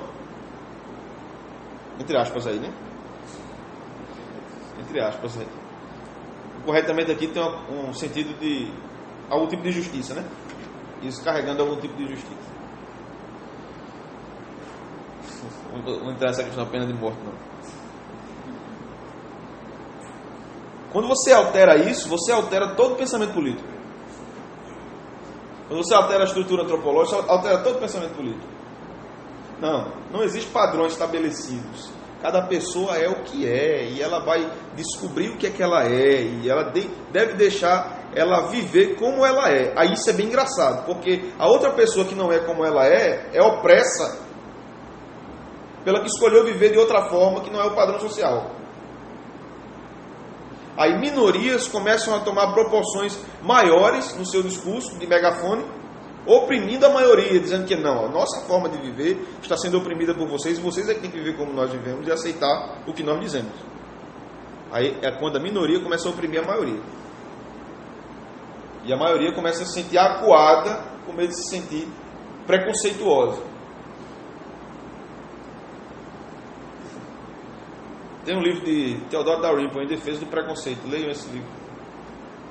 Entre aspas aí, né? Entre aspas aí. Corretamente aqui tem um sentido de algum tipo de justiça, né? Isso carregando algum tipo de justiça. Não vou entrar nessa questão da pena de morte, não. Quando você altera isso, você altera todo o pensamento político. Quando você altera a estrutura antropológica, você altera todo o pensamento político. Não existe padrões estabelecidos. Cada pessoa é o que é, e ela vai descobrir o que é que ela é, e ela deve deixar ela viver como ela é. Aí isso é bem engraçado, porque a outra pessoa que não é como ela é opressa pela que escolheu viver de outra forma, que não é o padrão social. Aí minorias começam a tomar proporções maiores no seu discurso de megafone, oprimindo a maioria, dizendo que não, a nossa forma de viver está sendo oprimida por vocês, e vocês é que têm que viver como nós vivemos e aceitar o que nós dizemos. Aí é quando a minoria começa a oprimir a maioria. E a maioria começa a se sentir acuada, com medo de se sentir preconceituosa. Tem um livro de Theodore Dalrymple, Em Defesa do Preconceito. Leiam esse livro,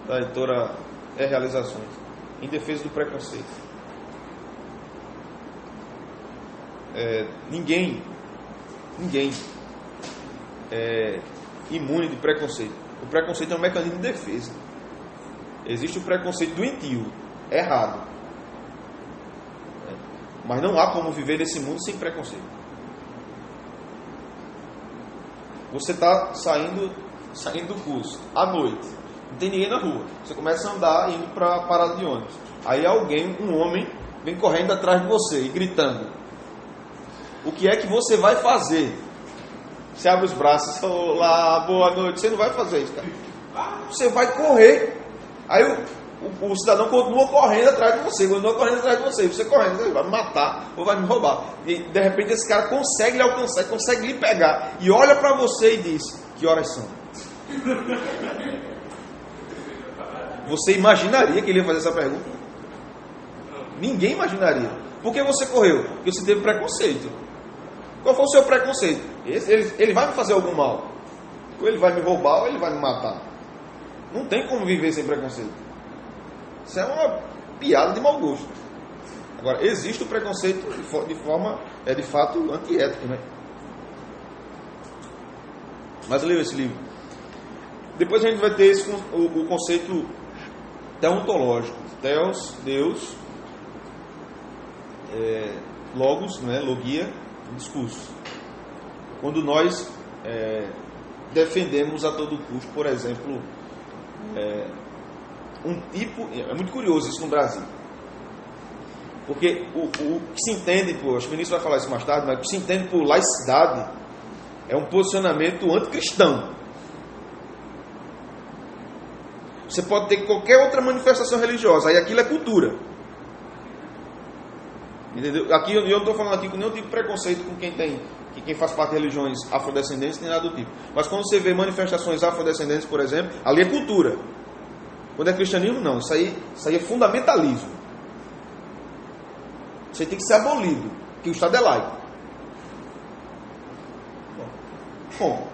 da editora Realizações. Em Defesa do Preconceito. Ninguém é imune de preconceito. O preconceito é um mecanismo de defesa. Existe o preconceito doentio, errado. Mas não há como viver nesse mundo sem preconceito. Você está saindo do curso à noite, não tem ninguém na rua. Você começa a andar indo para a parada de ônibus. Aí um homem, vem correndo atrás de você e gritando. O que é que você vai fazer? Você abre os braços, olá, boa noite. Você não vai fazer isso, cara. Você vai correr. Aí o cidadão continua correndo atrás de você. Você correndo, ele vai me matar ou vai me roubar. E de repente esse cara consegue lhe alcançar, consegue lhe pegar. E olha para você e diz: que horas são? Você imaginaria que ele ia fazer essa pergunta? Ninguém imaginaria. Por que você correu? Porque você teve preconceito. Qual foi o seu preconceito? Ele vai me fazer algum mal. Ou ele vai me roubar ou ele vai me matar. Não tem como viver sem preconceito. Isso é uma piada de mau gosto. Agora, existe o preconceito de forma, de fato, antiético, né? Mas leia esse livro. Depois a gente vai ter o conceito teontológico. Theos, Deus, logos, né? Logia, discurso. Quando nós defendemos a todo custo, por exemplo, um tipo... É muito curioso isso no Brasil. Porque o que se entende por... Acho que o ministro vai falar isso mais tarde, mas o que se entende por laicidade é um posicionamento anticristão. Você pode ter qualquer outra manifestação religiosa, aí aquilo é cultura. Entendeu? Aqui eu não estou falando aqui com nenhum tipo de preconceito com quem faz parte de religiões afrodescendentes, nem nada do tipo. Mas quando você vê manifestações afrodescendentes, por exemplo, ali é cultura. Quando é cristianismo, não. Isso aí é fundamentalismo. Isso aí tem que ser abolido, porque o Estado é laico. Bom.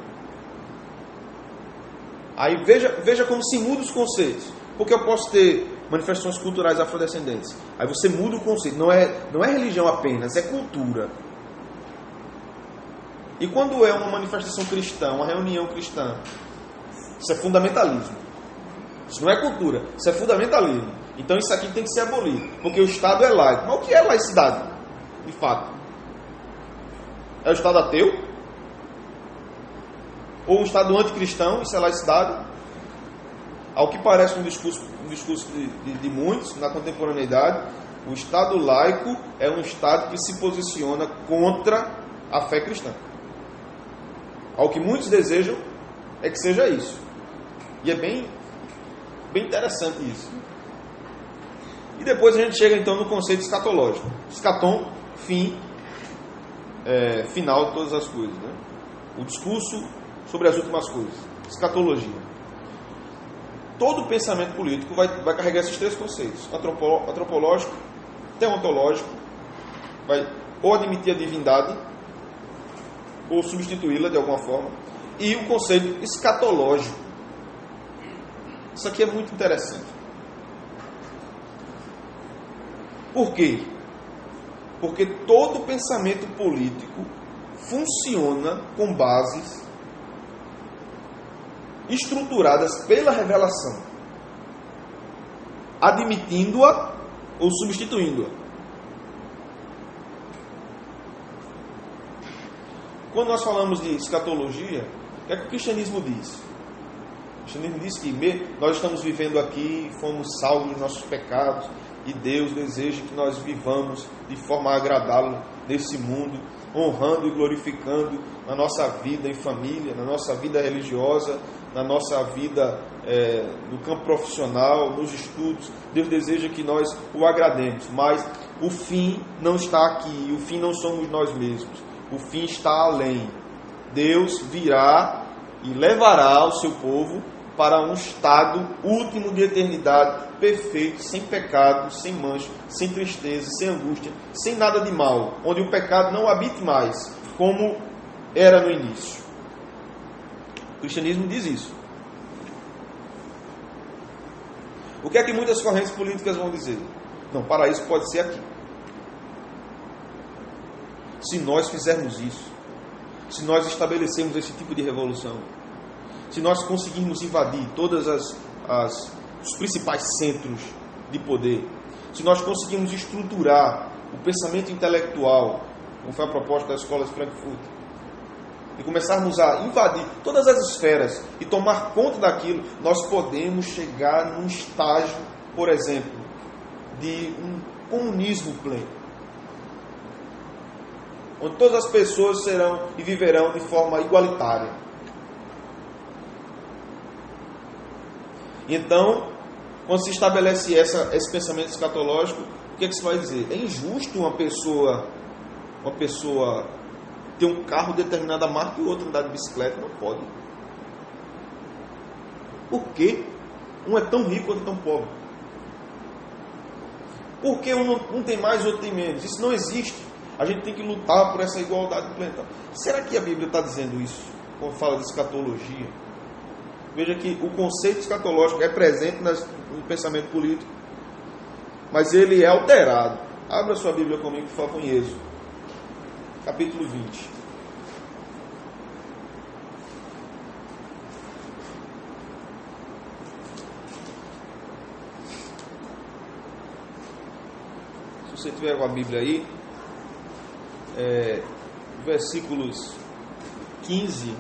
Aí veja como se muda os conceitos. Porque eu posso ter manifestações culturais afrodescendentes. Aí você muda o conceito. Não é religião apenas, é cultura. E quando é uma manifestação cristã, uma reunião cristã, isso é fundamentalismo. Isso não é cultura, isso é fundamentalismo. Então isso aqui tem que ser abolido, porque o Estado é laico. Mas o que é laicidade, de fato? É o Estado ateu? Ou um Estado anticristão? Isso é laicidade? Ao que parece um discurso de muitos na contemporaneidade, o Estado laico é um Estado que se posiciona contra a fé cristã. Ao que muitos desejam é que seja isso. E é bem interessante isso. E depois a gente chega então no conceito escatológico. Escatom, fim, final de todas as coisas, né? O discurso sobre as últimas coisas. Escatologia. Todo pensamento político vai carregar esses três conceitos: antropológico, teontológico, vai ou admitir a divindade ou substituí-la de alguma forma, e o conceito escatológico. Isso aqui é muito interessante. Por quê? Porque todo pensamento político funciona com bases estruturadas pela revelação, admitindo-a ou substituindo-a. Quando nós falamos de escatologia, o que é que o cristianismo diz? O cristianismo diz que nós estamos vivendo aqui, fomos salvos dos nossos pecados, e Deus deseja que nós vivamos de forma a agradá-lo nesse mundo, honrando e glorificando na nossa vida em família, na nossa vida religiosa, na nossa vida no campo profissional, nos estudos. Deus deseja que nós o agrademos, mas o fim não está aqui, o fim não somos nós mesmos, o fim está além. Deus virá e levará o seu povo para um estado último de eternidade, perfeito, sem pecado, sem mancha, sem tristeza, sem angústia, sem nada de mal, onde o pecado não habite mais, como era no início. O cristianismo diz isso. O que é que muitas correntes políticas vão dizer? Não, paraíso pode ser aqui. Se nós fizermos isso, se nós estabelecermos esse tipo de revolução, se nós conseguirmos invadir todos os principais centros de poder, se nós conseguirmos estruturar o pensamento intelectual, como foi a proposta da escola de Frankfurt, e começarmos a invadir todas as esferas e tomar conta daquilo, nós podemos chegar num estágio, por exemplo, de um comunismo pleno, onde todas as pessoas serão e viverão de forma igualitária. Então, quando se estabelece esse pensamento escatológico, o que é que se vai dizer? É injusto uma pessoa ter um carro de determinada marca e outro andar de bicicleta. Não pode. Por quê? Um é tão rico, outro é tão pobre. Por que um tem mais e outro tem menos? Isso não existe. A gente tem que lutar por essa igualdade plena. Será que a Bíblia está dizendo isso? Quando fala de escatologia. Veja que o conceito escatológico é presente no pensamento político, mas ele é alterado. Abra sua Bíblia comigo, por favor, em Êxodo, capítulo 20. Se você tiver com a Bíblia aí, versículos 15,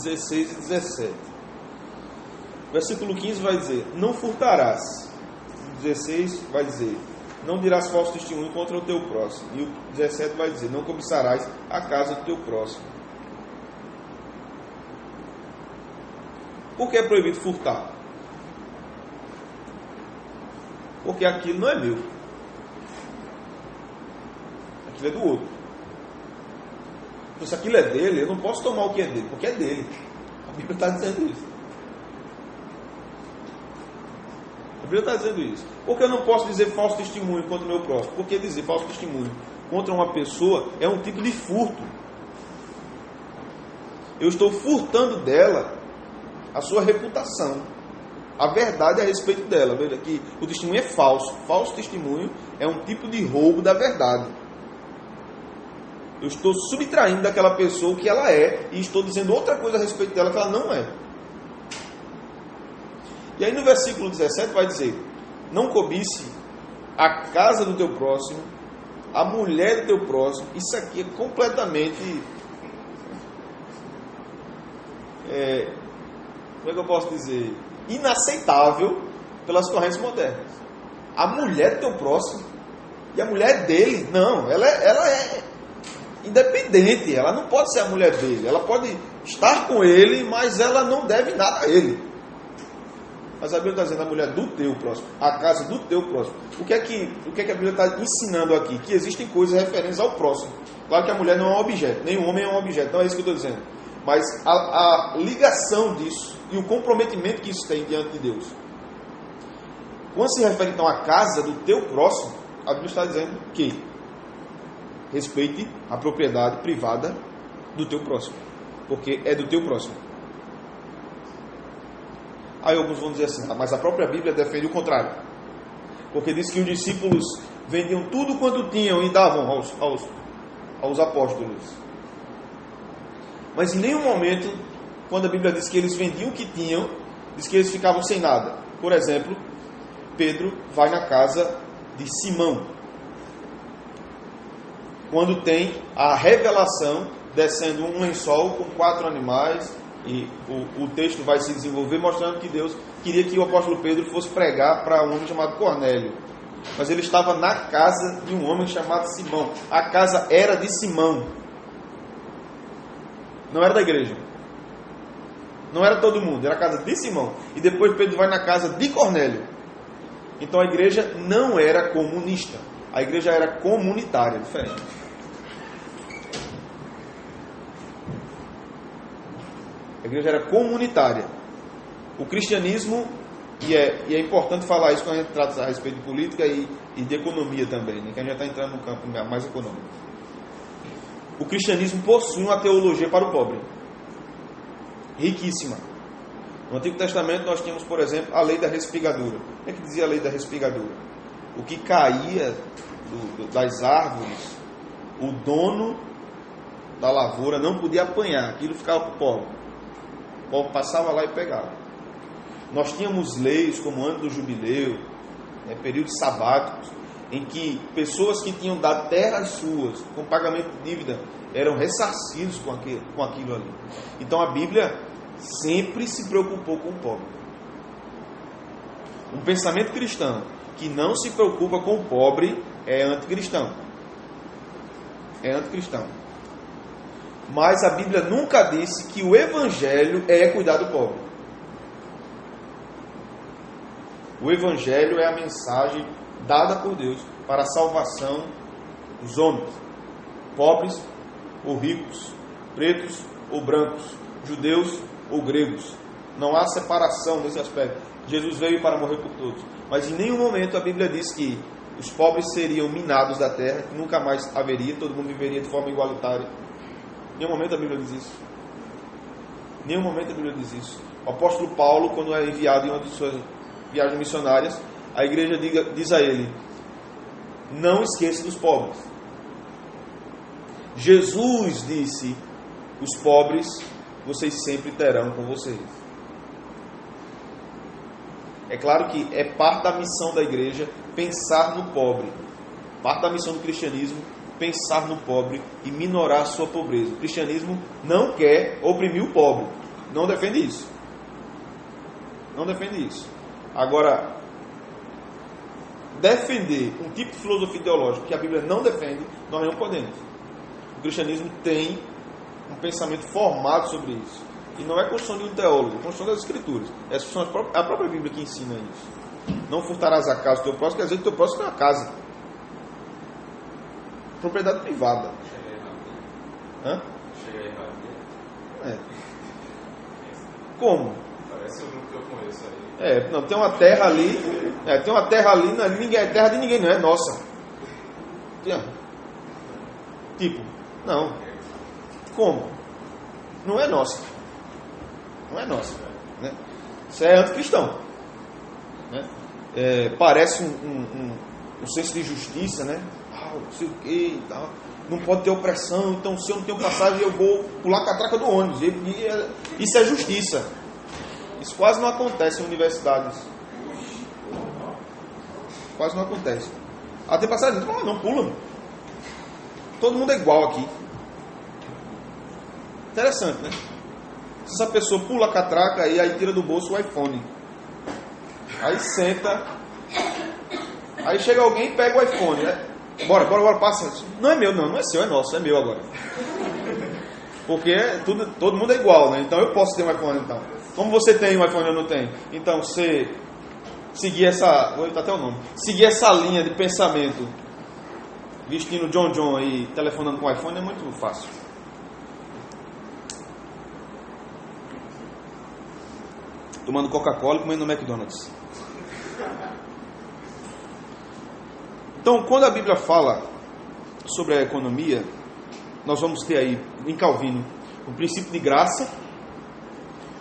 16 e 17. Versículo 15 vai dizer: não furtarás. 16 vai dizer: não dirás falso testemunho contra o teu próximo. E o 17 vai dizer: não cobiçarás a casa do teu próximo. Por que é proibido furtar? Porque aquilo não é meu. Aquilo é do outro. Então, se aquilo é dele, eu não posso tomar o que é dele, porque é dele. A Bíblia está dizendo isso. A Bíblia está dizendo isso. Porque eu não posso dizer falso testemunho contra o meu próximo? Porque dizer falso testemunho contra uma pessoa é um tipo de furto. Eu estou furtando dela a sua reputação, a verdade a respeito dela. Veja que o testemunho é falso. Falso testemunho é um tipo de roubo da verdade. Eu estou subtraindo daquela pessoa o que ela é e estou dizendo outra coisa a respeito dela que ela não é. E aí no versículo 17 vai dizer: não cobice a casa do teu próximo, a mulher do teu próximo. Isso aqui é completamente como é que eu posso dizer? Inaceitável pelas correntes modernas. A mulher do teu próximo e a mulher dele, não, ela é independente, ela não pode ser a mulher dele, ela pode estar com ele, mas ela não deve nada a ele. Mas a Bíblia está dizendo a mulher do teu próximo, a casa do teu próximo. O que é que a Bíblia está ensinando aqui? Que existem coisas referentes ao próximo. Claro que a mulher não é um objeto, nem o homem é um objeto, não é isso que eu estou dizendo. Mas a ligação disso e o comprometimento que isso tem diante de Deus. Quando se refere então à casa do teu próximo, a Bíblia está dizendo que respeite a propriedade privada do teu próximo, porque é do teu próximo. Aí alguns vão dizer assim: mas a própria Bíblia defende o contrário, porque diz que os discípulos vendiam tudo quanto tinham e davam aos apóstolos. Mas em nenhum momento, quando a Bíblia diz que eles vendiam o que tinham, diz que eles ficavam sem nada. Por exemplo, Pedro vai na casa de Simão, quando tem a revelação descendo um lençol com 4 animais, e o texto vai se desenvolver mostrando que Deus queria que o apóstolo Pedro fosse pregar para um homem chamado Cornélio, mas ele estava na casa de um homem chamado Simão. A casa era de Simão, não era da igreja, não era todo mundo, era a casa de Simão. E depois Pedro vai na casa de Cornélio. Então a igreja não era comunista, a igreja era comunitária, diferente. igreja era comunitária. O cristianismo, e é importante falar isso quando a gente trata a respeito de política e de economia também, né, que a gente já está entrando no campo mais econômico. O cristianismo possui uma teologia para o pobre, riquíssima. No Antigo Testamento nós tínhamos, por exemplo, a lei da respigadura. O que é que dizia a lei da respigadura? O que caía das árvores, o dono da lavoura não podia apanhar, aquilo ficava para o pobre. O pobre passava lá e pegava. Nós tínhamos leis como ano do jubileu, períodos sabáticos, em que pessoas que tinham dado terras suas com pagamento de dívida eram ressarcidos com aquilo ali. Então a Bíblia sempre se preocupou com o pobre. Um pensamento cristão que não se preocupa com o pobre é anticristão. É anticristão. Mas a Bíblia nunca disse que o Evangelho é cuidar do pobre. O Evangelho é a mensagem dada por Deus para a salvação dos homens, pobres ou ricos, pretos ou brancos, judeus ou gregos. Não há separação nesse aspecto. Jesus veio para morrer por todos. Mas em nenhum momento a Bíblia diz que os pobres seriam minados da terra, que nunca mais haveria, todo mundo viveria de forma igualitária. Em nenhum momento a Bíblia diz isso. Em nenhum momento a Bíblia diz isso. O apóstolo Paulo, quando é enviado em uma de suas viagens missionárias, a igreja diz a ele: não esqueça dos pobres. Jesus disse: os pobres vocês sempre terão com vocês. É claro que é parte da missão da igreja pensar no pobre. Parte da missão do cristianismo, pensar no pobre e minorar a sua pobreza. O cristianismo não quer oprimir o pobre. Não defende isso. Não defende isso. Agora, defender um tipo de filosofia ideológica que a Bíblia não defende, nós não podemos. O cristianismo tem um pensamento formado sobre isso. E não é construção de um teólogo, é construção das Escrituras. É a própria Bíblia que ensina isso. Não furtarás a casa do teu próximo, quer dizer que o teu próximo é uma casa. Propriedade privada. Hã? Como? Parece um grupo que eu conheço aí. Não, tem uma terra ali. Tem uma terra ali, não é terra de ninguém, não é nossa. Tipo, não. Como? Não é nossa. Não é nossa. Né? Isso é anticristão. Né? Parece um senso de justiça, né? Não sei o que e tal. Não pode ter opressão, então se eu não tenho passagem eu vou pular a catraca do ônibus. Isso é justiça. Isso quase não acontece em universidades. Quase não acontece. Tem passagem, não pula. Todo mundo é igual aqui. Interessante, né? Se essa pessoa pula a catraca aí tira do bolso o iPhone. Aí senta. Aí chega alguém e pega o iPhone, né? Bora, passa. Não é meu, não é seu, é nosso, é meu agora. Porque todo mundo é igual, né? Então eu posso ter um iPhone, então. Como você tem um iPhone e eu não tenho? Então, você seguir essa... Vou botar até o nome. Seguir essa linha de pensamento, vestindo John e telefonando com o iPhone, é muito fácil. Tomando Coca-Cola e comendo no McDonald's. Então, quando a Bíblia fala sobre a economia, nós vamos ter aí, em Calvino, o princípio de graça,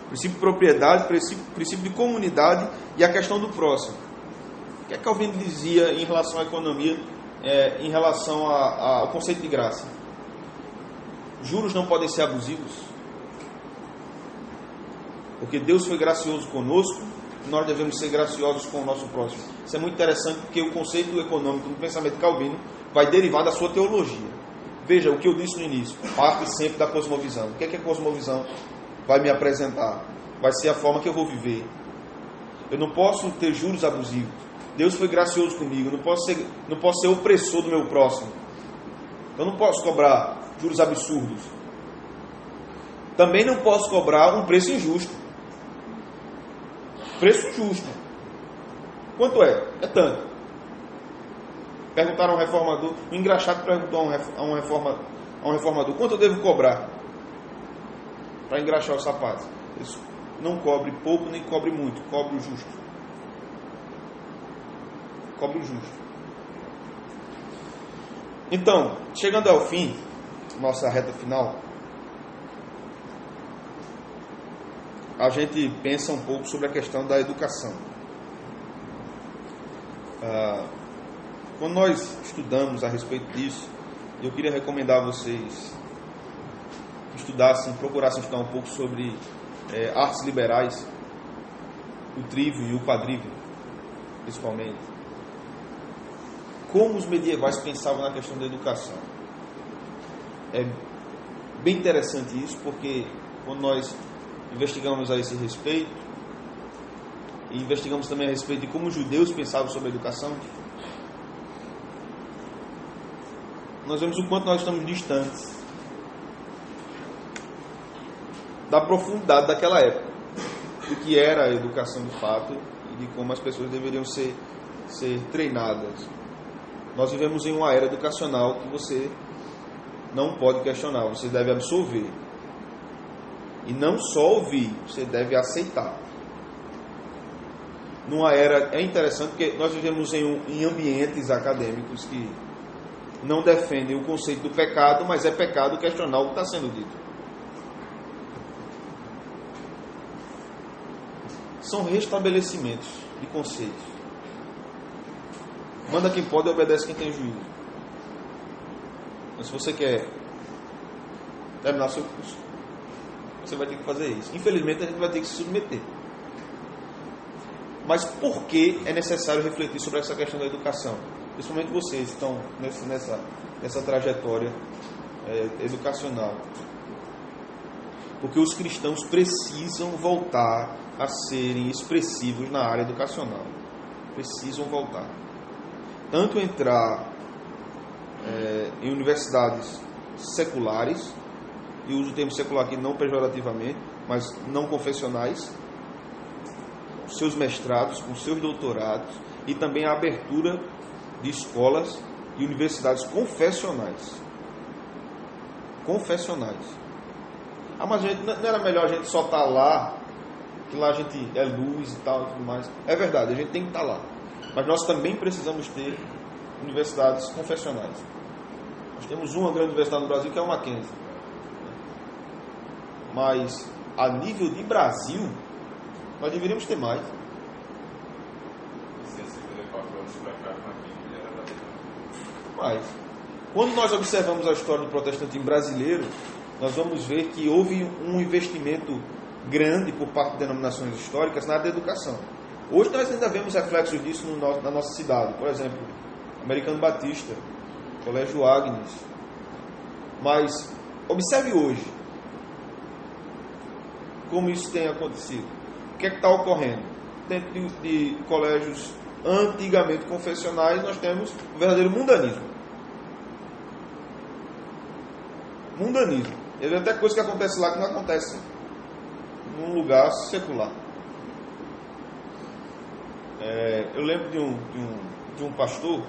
o princípio de propriedade, o princípio de comunidade e a questão do próximo. O que é que Calvino dizia em relação à economia, em relação ao conceito de graça? Juros não podem ser abusivos, porque Deus foi gracioso conosco, nós devemos ser graciosos com o nosso próximo. Isso é muito interessante, porque o conceito econômico do pensamento calvino vai derivar da sua teologia. Veja, o que eu disse no início, parte sempre da cosmovisão. O que é que a cosmovisão vai me apresentar? Vai ser a forma que eu vou viver. Eu não posso ter juros abusivos. Deus foi gracioso comigo, eu não posso ser opressor do meu próximo. Eu não posso cobrar juros absurdos. Também não posso cobrar um preço injusto. Preço justo. Quanto é? É tanto. Perguntaram a um reformador, um engraxado perguntou a um reformador, quanto eu devo cobrar para engraxar os sapatos? Não cobre pouco nem cobre muito, cobre o justo. Cobre o justo. Então, chegando ao fim, nossa reta final, a gente pensa um pouco sobre a questão da educação. Quando nós estudamos a respeito disso, eu queria recomendar a vocês procurassem estudar um pouco sobre artes liberais, o trívio e o quadrívio, principalmente. Como os medievais pensavam na questão da educação. É bem interessante isso, porque quando nós investigamos a esse respeito, e investigamos também a respeito de como os judeus pensavam sobre a educação, nós vemos o quanto nós estamos distantes da profundidade daquela época, do que era a educação de fato e de como as pessoas deveriam ser treinadas. Nós vivemos em uma era educacional que você não pode questionar, você deve absorver. E não só ouvir, você deve aceitar. Numa era, é interessante porque nós vivemos em ambientes acadêmicos que não defendem o conceito do pecado, mas é pecado questionar o que está sendo dito. São restabelecimentos de conceitos. Manda quem pode e obedece quem tem juízo. Mas se você quer terminar seu curso, você vai ter que fazer isso. Infelizmente, a gente vai ter que se submeter. Mas por que é necessário refletir sobre essa questão da educação? Principalmente vocês que estão nessa trajetória educacional. Porque os cristãos precisam voltar a serem expressivos na área educacional. Precisam voltar. Tanto entrar em universidades seculares, e uso o termo secular aqui não pejorativamente, mas não confessionais, com seus mestrados, com seus doutorados, e também a abertura de escolas e universidades confessionais. Mas não era melhor a gente só estar lá, que lá a gente é luz e tal e tudo mais? É verdade, a gente tem que estar lá. Mas nós também precisamos ter universidades confessionais. Nós temos uma grande universidade no Brasil, que é o Mackenzie. Mas, a nível de Brasil, nós deveríamos ter mais. Mas, quando nós observamos a história do protestantismo brasileiro, nós vamos ver que houve um investimento grande por parte de denominações históricas na área da educação. Hoje nós ainda vemos reflexos disso na nossa cidade. Por exemplo, Americano Batista, Colégio Agnes. Mas observe hoje como isso tem acontecido. O que é que está ocorrendo? Dentro de colégios antigamente confessionais, nós temos o verdadeiro mundanismo. Mundanismo. Ele é até coisa que acontece lá que não acontece num lugar secular. Eu lembro de um pastor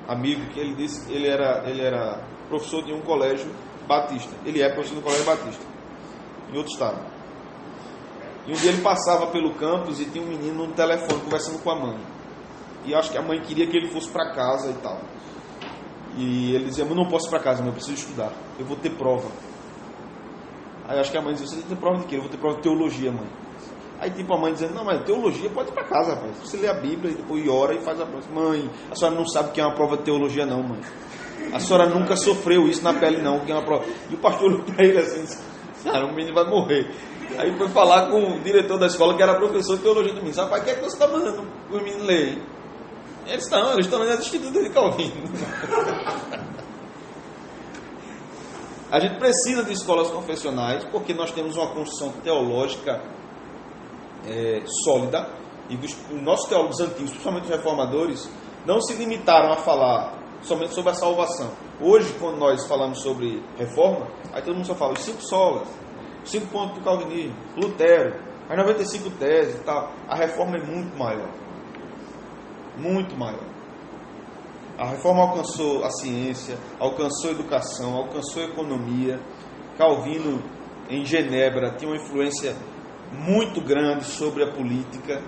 amigo que ele disse que ele era professor de um colégio batista. Ele é professor do colégio batista em outro estado. E um dia ele passava pelo campus e tinha um menino no telefone conversando com a mãe. E acho que a mãe queria que ele fosse para casa e tal. E ele dizia: eu não posso ir para casa, mãe, eu preciso estudar, eu vou ter prova. Aí acho que a mãe dizia: você tem prova de quê? Eu vou ter prova de teologia, mãe. Aí tipo a mãe dizendo: não, mas teologia pode ir para casa, rapaz. Você lê a Bíblia e depois ora e faz a prova. Mãe, a senhora não sabe o que é uma prova de teologia não, mãe. A senhora nunca sofreu isso na pele não, o que é uma prova. E o pastor olhou para ele assim, disse: cara, o menino vai morrer. Aí foi falar com o diretor da escola, que era professor de teologia do menino. Rapaz, o que é que você está mandando os meninos ler? Eles estão lendo as Institutas de Calvino. A gente precisa de escolas confessionais, porque nós temos uma construção teológica sólida, e os nossos teólogos antigos, principalmente os reformadores, não se limitaram a falar somente sobre a salvação. Hoje, quando nós falamos sobre reforma, aí todo mundo só fala os 5 solas, os 5 pontos do calvinismo, Lutero, as 95 teses e tal. A reforma é muito maior. Muito maior. A reforma alcançou a ciência, alcançou a educação, alcançou a economia. Calvino em Genebra tinha uma influência muito grande sobre a política,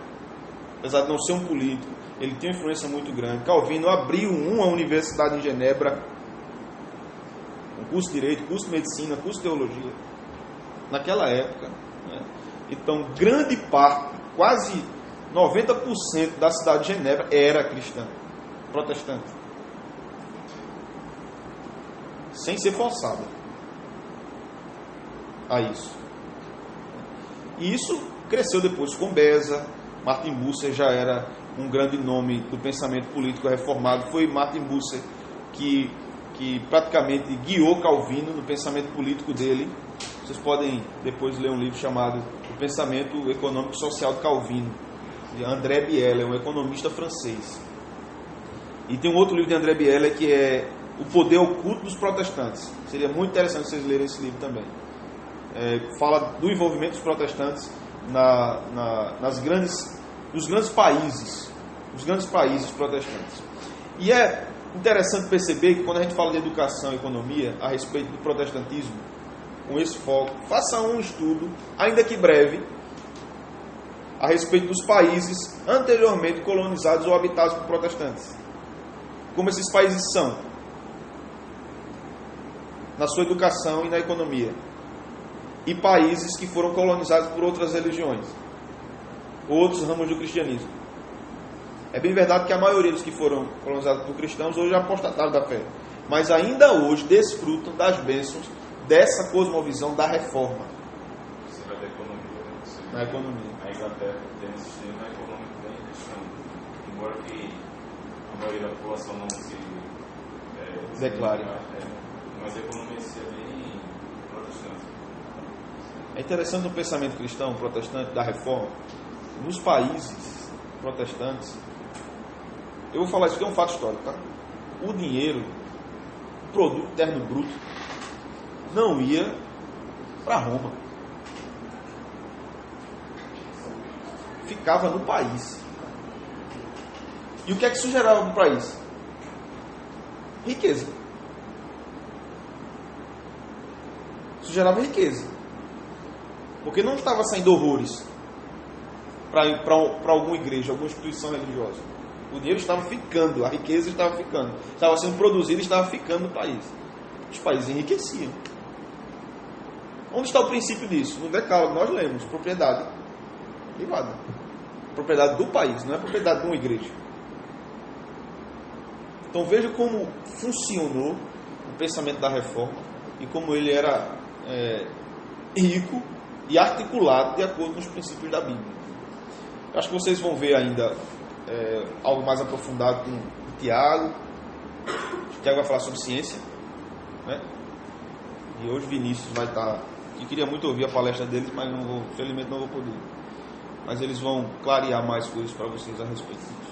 apesar de não ser um político, ele tinha uma influência muito grande. Calvino abriu uma universidade em Genebra, um curso de Direito, curso de Medicina, curso de Teologia, naquela época, né? Então, grande parte, quase 90% da cidade de Genebra era cristã, protestante, sem ser forçada a isso. E isso cresceu depois com Beza. Martin Bucer já era um grande nome do pensamento político reformado. Foi Martin Bucer que praticamente guiou Calvino no pensamento político dele. Vocês podem depois ler um livro chamado O Pensamento Econômico e Social de Calvino, de André Biela, um economista francês. E tem um outro livro de André Biela que é O Poder Oculto dos Protestantes. Seria muito interessante vocês lerem esse livro também. Fala do envolvimento dos protestantes nos grandes países protestantes. E é interessante perceber que quando a gente fala de educação e economia a respeito do protestantismo, com esse foco, faça um estudo, ainda que breve, a respeito dos países anteriormente colonizados ou habitados por protestantes. Como esses países são na sua educação e na economia. E países que foram colonizados por outras religiões, outros ramos do cristianismo. É bem verdade que a maioria dos que foram colonizados por cristãos hoje apostataram da fé, mas ainda hoje desfrutam das bênçãos dessa cosmovisão da reforma. Você vai da economia, na economia. A Inglaterra tem um sistema econômico bem cristão, embora que a maioria da população não se declare. Mas a economia é bem protestante. É interessante no pensamento cristão protestante da reforma, nos países protestantes, eu vou falar isso que é um fato histórico, tá? O dinheiro, o produto interno bruto, não ia para Roma, ficava no país. E o que é que isso gerava no país? Riqueza. Isso gerava riqueza, porque não estava saindo horrores para alguma igreja, alguma instituição religiosa. O dinheiro estava ficando, a riqueza estava ficando, estava sendo produzida e estava ficando no país. Os países enriqueciam. Onde está o princípio disso? No decálogo nós lemos: propriedade privada, propriedade do país, não é propriedade de uma igreja. Então veja como funcionou o pensamento da reforma e como ele era rico e articulado de acordo com os princípios da Bíblia. Eu acho que vocês vão ver ainda algo mais aprofundado com Tiago. Tiago vai falar sobre ciência, né? E hoje Vinícius vai estar. Eu queria muito ouvir a palestra deles, mas infelizmente não vou poder. Mas eles vão clarear mais coisas para vocês a respeito disso.